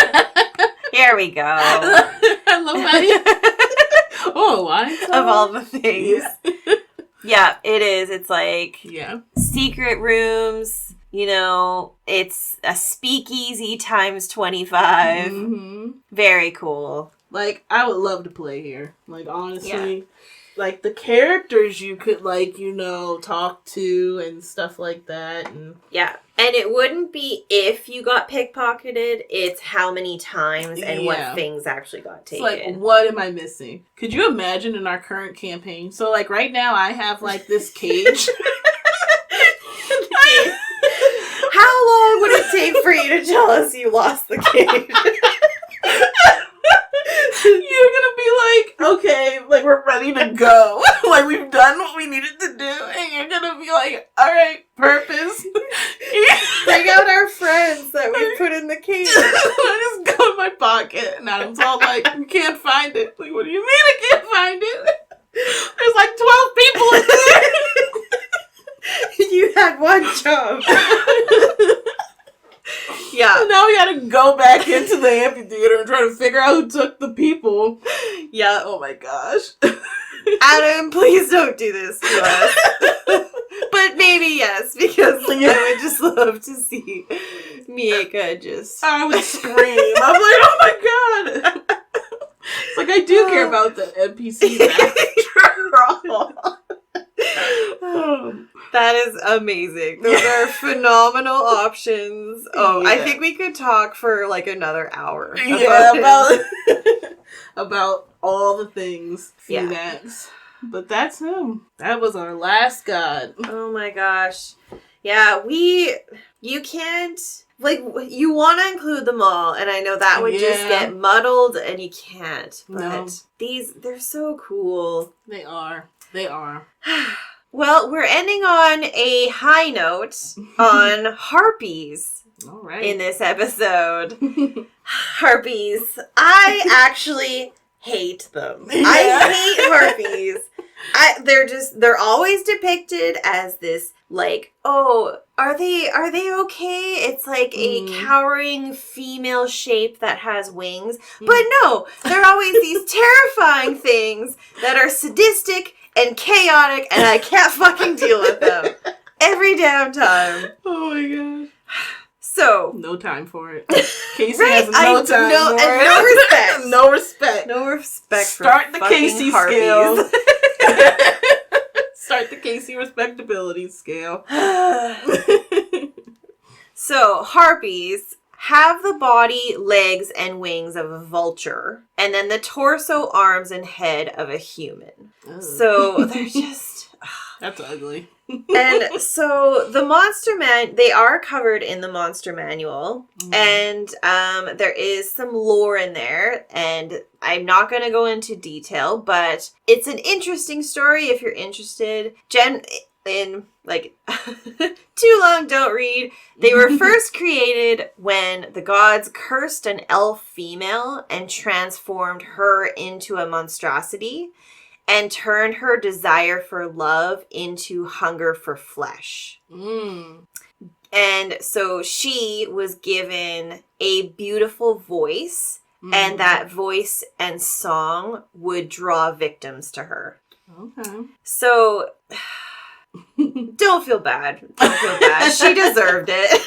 Here we go. I love that. Oh, wine cellar. Of all the things. Yeah. Yeah, it is. It's like secret rooms, it's a speakeasy times 25. Mm-hmm. Very cool. Like, I would love to play here. Like, honestly, like the characters you could talk to and stuff like that. And and it wouldn't be if you got pickpocketed, it's how many times and what things actually got taken. It's like, what am I missing? Could you imagine in our current campaign? So, like, right now I have, like, this cage. How long would it take for you to tell us you lost the cage? You're gonna be like, okay, like, we're ready to go. Like, we've done what we needed to do. And you're gonna be like, all right, purpose. Bring out our friends that we put in the cage. I just go in my pocket. And Adam's all like, you can't find it. Like, what do you mean I can't find it? There's like 12 people in there. You had one job. go back into the amphitheater and try to figure out who took the people. Yeah. Oh my gosh. Adam, please don't do this to us. But maybe yes, because I would just love to see Miaca just... I would scream. I'm like, oh my god. It's like, I do care about the NPCs after all. That is amazing. Those are phenomenal options. Oh, yeah. I think we could talk for like another hour. About all the things Phenax. Yeah. But that's him. That was our last god. Oh my gosh. Yeah, you can't, like, you want to include them all, and I know that would just get muddled, and you can't. But they're so cool. They are. Well, we're ending on a high note on Harpies. All right. In this episode. Harpies. I actually hate them. Yeah. I hate Harpies. They're always depicted as this, like, oh, are they okay? It's like a cowering female shape that has wings. But no, they're always these terrifying things that are sadistic and chaotic, and I can't fucking deal with them. Every damn time. Oh my gosh. So. No time for it. Casey has no time for it. No respect. No respect. No respect. Start the Casey scale. Start the Casey respectability scale. So, Harpies have the body, legs, and wings of a vulture, and then the torso, arms, and head of a human. Oh. So, they're just... That's ugly. And so the they are covered in the monster manual, and there is some lore in there, and I'm not going to go into detail, but it's an interesting story if you're interested. In like too long, don't read. They were first created when the gods cursed an elf female and transformed her into a monstrosity, and turned her desire for love into hunger for flesh. And so she was given a beautiful voice, and that voice and song would draw victims to her. Okay. So, don't feel bad. She deserved it.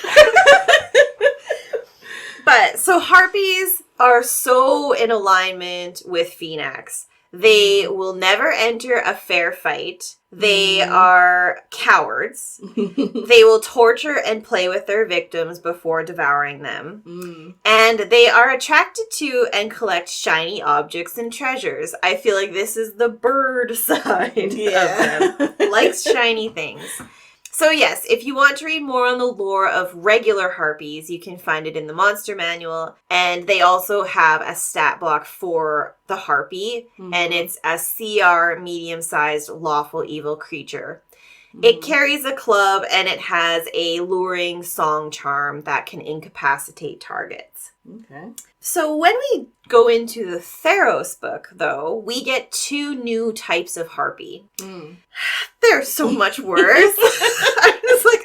But, so Harpies are so in alignment with Phenax. They will never enter a fair fight. They are cowards. They will torture and play with their victims before devouring them. And they are attracted to and collect shiny objects and treasures. I feel like this is the bird side of them. Likes shiny things. So yes, if you want to read more on the lore of regular Harpies, you can find it in the monster manual. And they also have a stat block for the Harpy, and it's a CR medium-sized lawful evil creature. It carries a club, and it has a luring song charm that can incapacitate targets. Okay. So when we go into the Theros book, though, we get 2 new types of Harpy. They're so much worse. I'm just like,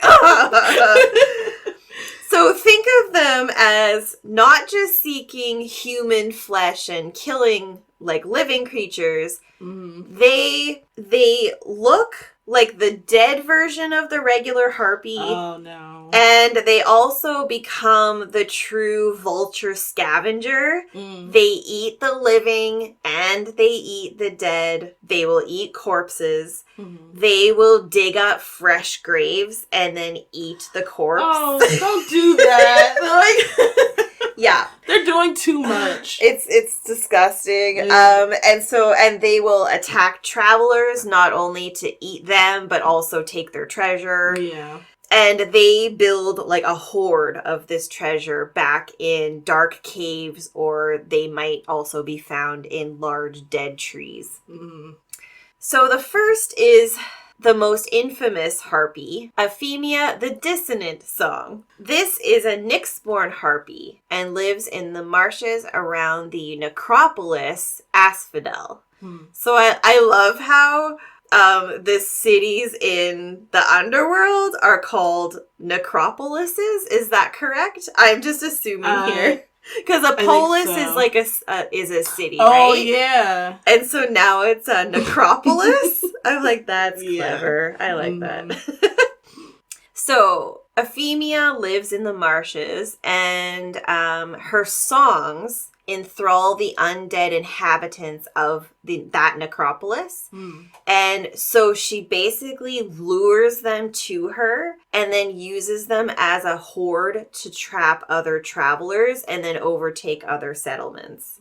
So think of them as not just seeking human flesh and killing, like, living creatures. They look like the dead version of the regular Harpy. Oh, no. And they also become the true vulture scavenger. They eat the living and they eat the dead. They will eat corpses. They will dig up fresh graves and then eat the corpse. Oh, don't do that. Yeah. They're doing too much. It's disgusting. And they will attack travelers, not only to eat them, but also take their treasure. Yeah. And they build like a hoard of this treasure back in dark caves, or they might also be found in large dead trees. So the first is the most infamous Harpy, Euphemia the Dissonant Song. This is a Nyx-born Harpy and lives in the marshes around the necropolis Asphodel. So I love how the cities in the underworld are called necropolises. Is that correct? I'm just assuming here. Because a polis is like is a city, right? Oh, yeah. And so now it's a necropolis? I'm like, that's clever. I like that. So, Euphemia lives in the marshes, and her songs enthrall the undead inhabitants of that necropolis. And so she basically lures them to her and then uses them as a horde to trap other travelers and then overtake other settlements.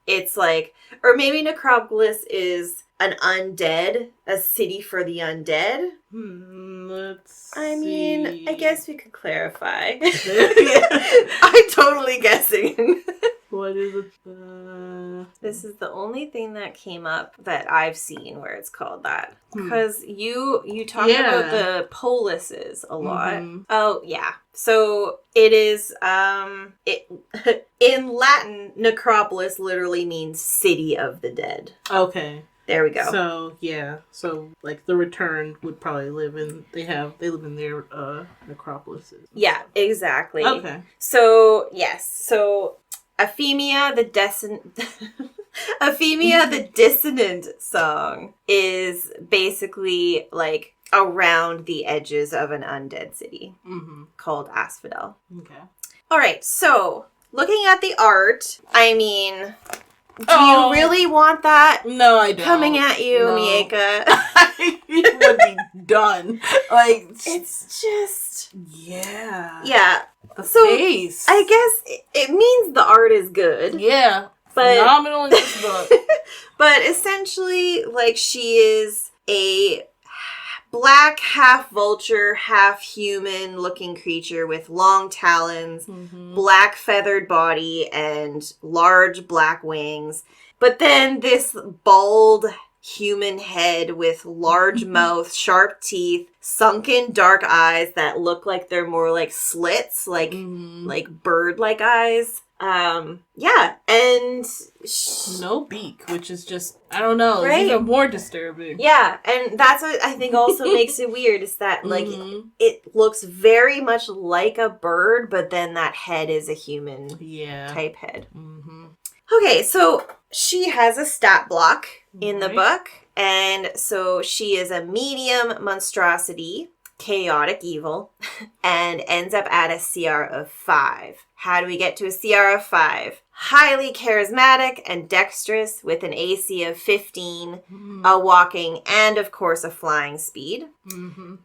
It's like, or maybe necropolis is an undead, a city for the undead. I mean, I guess we could clarify. I'm totally guessing. What is it? This is the only thing that came up that I've seen where it's called that. Because you talk about the polises a lot. Oh, yeah. So it is, in Latin, necropolis literally means city of the dead. Okay. There we go. So, yeah. So, like, the Return would probably live in... They live in their necropolises. Yeah, exactly. Okay. So, yes. So, Euphemia, the dissonant song is basically, like, around the edges of an undead city called Asphodel. Okay. All right. So, looking at the art, I mean... Do you really want that? No, I don't. Coming at you, Miaca. It would be done. Like, it's just... Yeah. Yeah. The face. I guess it means the art is good. Yeah. But, phenomenal in this book. But essentially, like, she is a black, half vulture, half human looking creature with long talons, black feathered body, and large black wings. But then this bald human head with large mouth, sharp teeth, sunken dark eyes that look like they're more like slits, like bird-like eyes. Yeah, and... no beak, which is just, I don't know, right? It's even more disturbing. Yeah, and that's what I think also makes it weird, is that, like, it looks very much like a bird, but then that head is a human type head. Okay, so she has a stat block in the book, and so she is a medium monstrosity, chaotic evil, and ends up at a CR of 5. How do we get to a CR of 5? Highly charismatic and dexterous with an AC of 15, a walking, and of course a flying speed.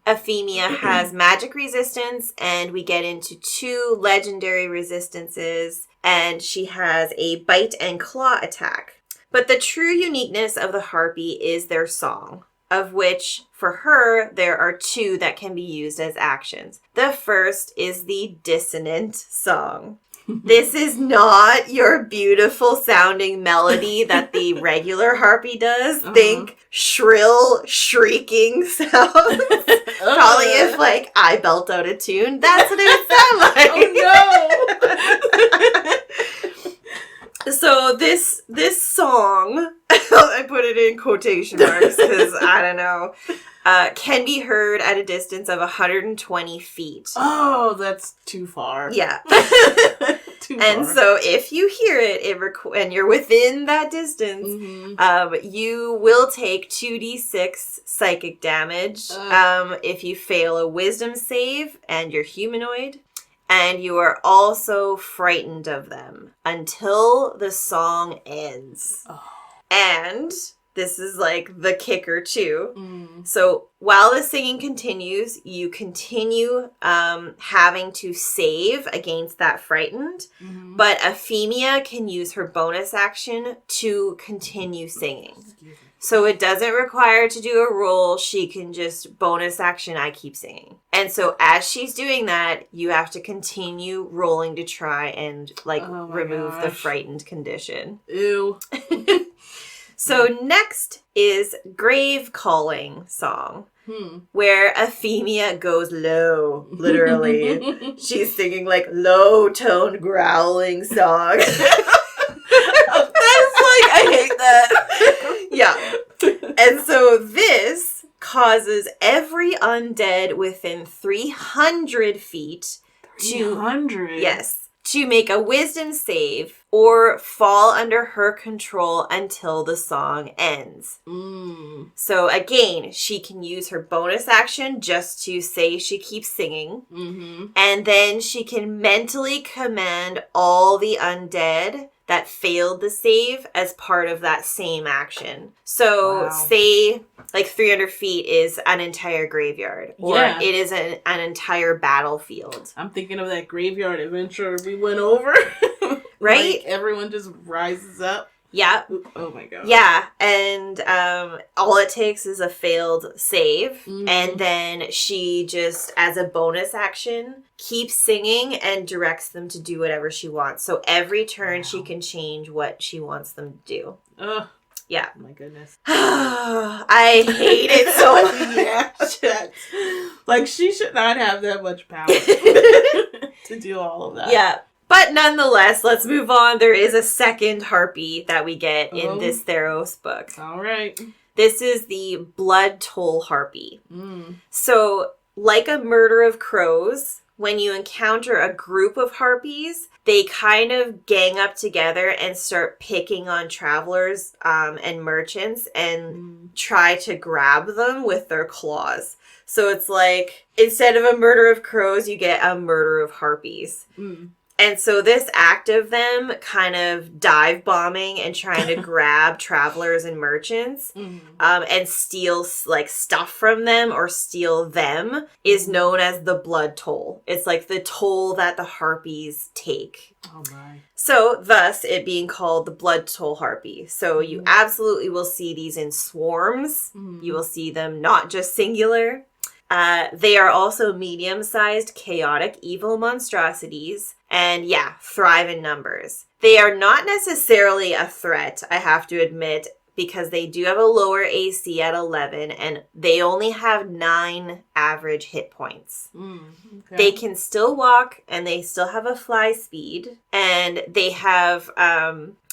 Euphemia has magic resistance, and we get into 2 legendary resistances, and she has a bite and claw attack. But the true uniqueness of the Harpy is their song, of which, for her, there are 2 that can be used as actions. The first is the dissonant song. This is not your beautiful sounding melody that the regular Harpy does. Think shrill, shrieking sounds. Probably if, like, I belt out a tune, that's what it would sound like. Oh, no! So this song, I put it in quotation marks because I don't know, can be heard at a distance of 120 feet. Oh, that's too far. Yeah. Too and far. So if you hear it, and you're within that distance, you will take 2d6 psychic damage if you fail a wisdom save and you're humanoid. And you are also frightened of them until the song ends. And this is like the kicker too. So while the singing continues, you continue having to save against that frightened. But Euphemia can use her bonus action to continue singing. So it doesn't require to do a roll. She can just bonus action, I keep singing. And so as she's doing that, you have to continue rolling to try and remove the frightened condition. Ew. So next is Grave Calling Song, where Euphemia goes low, literally. She's singing like low-toned growling song. I hate that. Yeah. And so this causes every undead within 300 feet 300? Yes. To make a wisdom save or fall under her control until the song ends. So again, she can use her bonus action just to say she keeps singing. And then she can mentally command all the undead that failed the save as part of that same action. So say like 300 feet is an entire graveyard or it is an entire battlefield. I'm thinking of that graveyard adventure we went over. Right? Like everyone just rises up. Yeah. Oh my god. Yeah, and all it takes is a failed save, and then she just, as a bonus action, keeps singing and directs them to do whatever she wants. So every turn she can change what she wants them to do. Ugh. Yeah. Oh my goodness. I hate it so much. Yeah. Like, she should not have that much power to do all of that. Yeah. But nonetheless, let's move on. There is a second harpy that we get in this Theros book. All right. This is the Blood Toll Harpy. So, like a murder of crows, when you encounter a group of harpies, they kind of gang up together and start picking on travelers and merchants and try to grab them with their claws. So it's like, instead of a murder of crows, you get a murder of harpies. And so this act of them kind of dive bombing and trying to grab travelers and merchants and steal like stuff from them or steal them is known as the blood toll. It's like the toll that the harpies take. Oh my. So thus it being called the blood toll harpy. So you absolutely will see these in swarms. You will see them not just singular. They are also medium-sized, chaotic, evil monstrosities, and thrive in numbers. They are not necessarily a threat, I have to admit, because they do have a lower AC at 11, and they only have 9 average hit points. Okay. They can still walk, and they still have a fly speed, and they have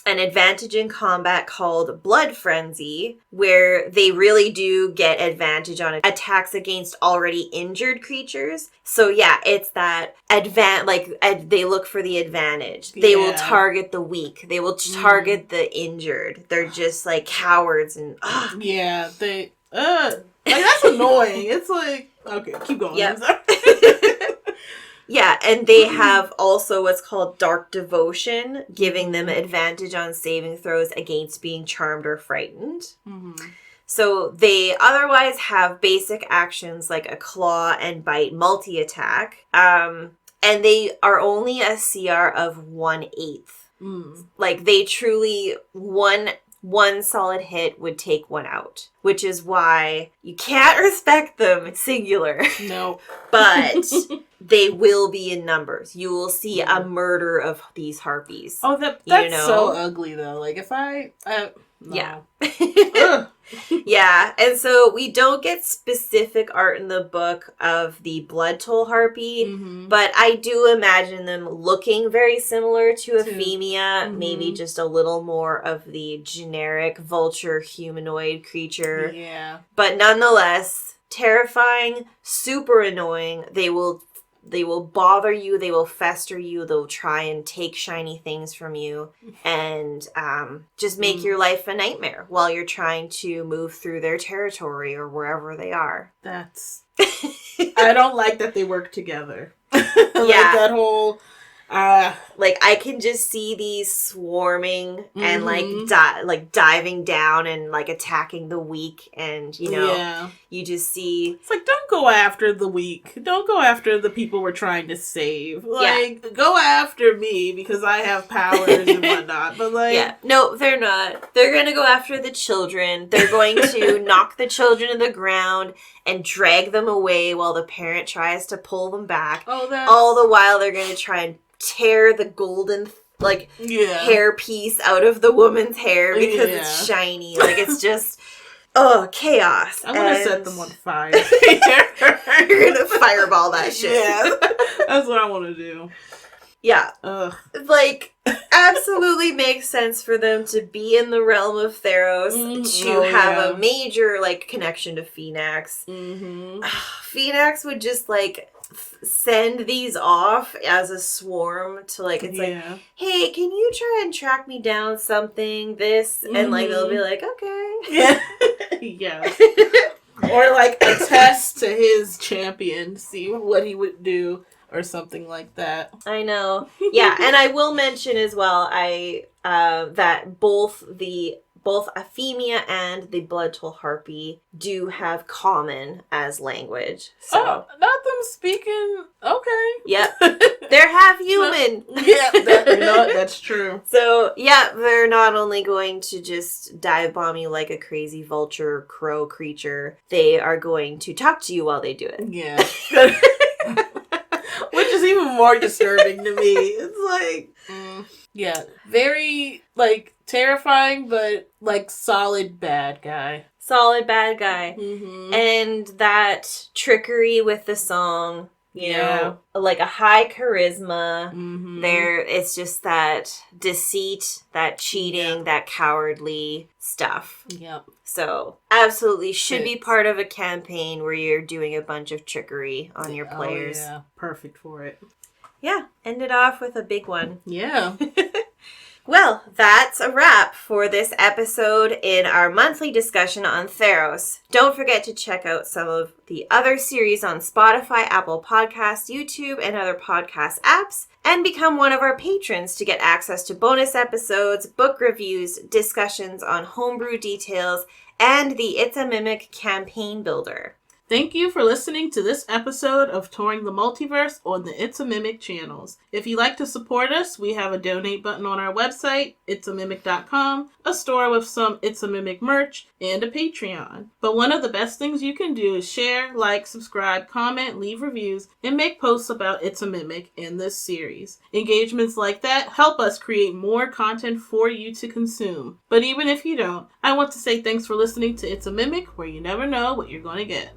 an advantage in combat called Blood Frenzy, where they really do get advantage on attacks against already injured creatures. So it's that they look for the advantage. They will target the weak. They will target the injured. They're just like cowards and yeah, they like, that's annoying. It's like, okay, keep going. Yep. Yeah, and they have also what's called Dark Devotion, giving them advantage on saving throws against being charmed or frightened. So they otherwise have basic actions like a claw and bite multi-attack, and they are only a CR of 1/8. Like, they truly, one solid hit would take one out, which is why you can't respect them singular. No. But they will be in numbers. You will see a murder of these harpies. Oh, that's so ugly, though. Like, if no. Yeah. Yeah, and so we don't get specific art in the book of the blood toll harpy, but I do imagine them looking very similar to Euphemia, maybe just a little more of the generic vulture humanoid creature. Yeah. But nonetheless, terrifying, super annoying. They will bother you. They will fester you. They'll try and take shiny things from you and just make your life a nightmare while you're trying to move through their territory or wherever they are. That's... I don't like that they work together. Like that whole... like, I can just see these swarming and like diving down and like attacking the weak, and you just see it's like, don't go after the weak, don't go after the people we're trying to save, like go after me because I have powers and whatnot. But like, no, they're not. They're gonna go after the children. They're going to knock the children to the ground and drag them away while the parent tries to pull them back. All the while they're gonna try and tear the golden hair piece out of the woman's hair because it's shiny. Like, it's just chaos. I'm gonna set them on fire. You're gonna fireball that shit. Yeah, that's what I want to do. Yeah. Ugh. Like, absolutely makes sense for them to be in the realm of Theros, to have a major, like, connection to Phenax. Mm-hmm. Phenax would just, like, send these off as a swarm to, like, it's like, hey, can you try and track me down something, this? And, like, they'll be like, okay. Yeah. Yeah. Or, like, attest to his champion, see what he would do. Or something like that. I know. Yeah, and I will mention as well, that both Aphemia and the Bloodtoll Harpy do have common as language. So. Oh, not them speaking. Okay. Yep. They're half human. Yeah, that's true. So, yeah, they're not only going to just dive bomb you like a crazy vulture crow creature, they are going to talk to you while they do it. Yeah. Which is even more disturbing to me. It's like, yeah, very, like, terrifying, but, like, solid bad guy. Solid bad guy. Mm-hmm. And that trickery with the song, you know, like a high charisma. Mm-hmm. It's just that deceit, that cheating, that cowardly stuff. Yep. So, absolutely should be part of a campaign where you're doing a bunch of trickery on your players. Oh, yeah. Perfect for it. Yeah. Ended off with a big one. Yeah. Well, that's a wrap for this episode in our monthly discussion on Theros. Don't forget to check out some of the other series on Spotify, Apple Podcasts, YouTube, and other podcast apps, and become one of our patrons to get access to bonus episodes, book reviews, discussions on homebrew details, and the It's a Mimic campaign builder. Thank you for listening to this episode of Touring the Multiverse on the It's a Mimic channels. If you'd like to support us, we have a donate button on our website, itsamimic.com, a store with some It's a Mimic merch, and a Patreon. But one of the best things you can do is share, like, subscribe, comment, leave reviews, and make posts about It's a Mimic in this series. Engagements like that help us create more content for you to consume. But even if you don't, I want to say thanks for listening to It's a Mimic, where you never know what you're going to get.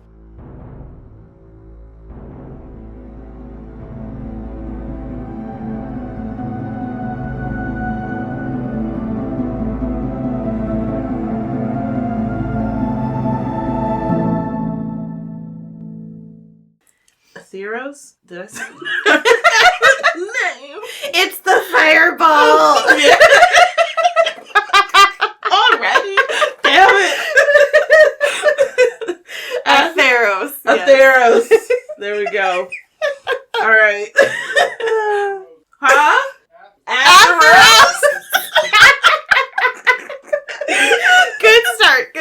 Atheros? Did I say name? It's the fireball! Already? Damn it! Atheros. Atheros. There we go. Alright. Huh? Atheros! Good start.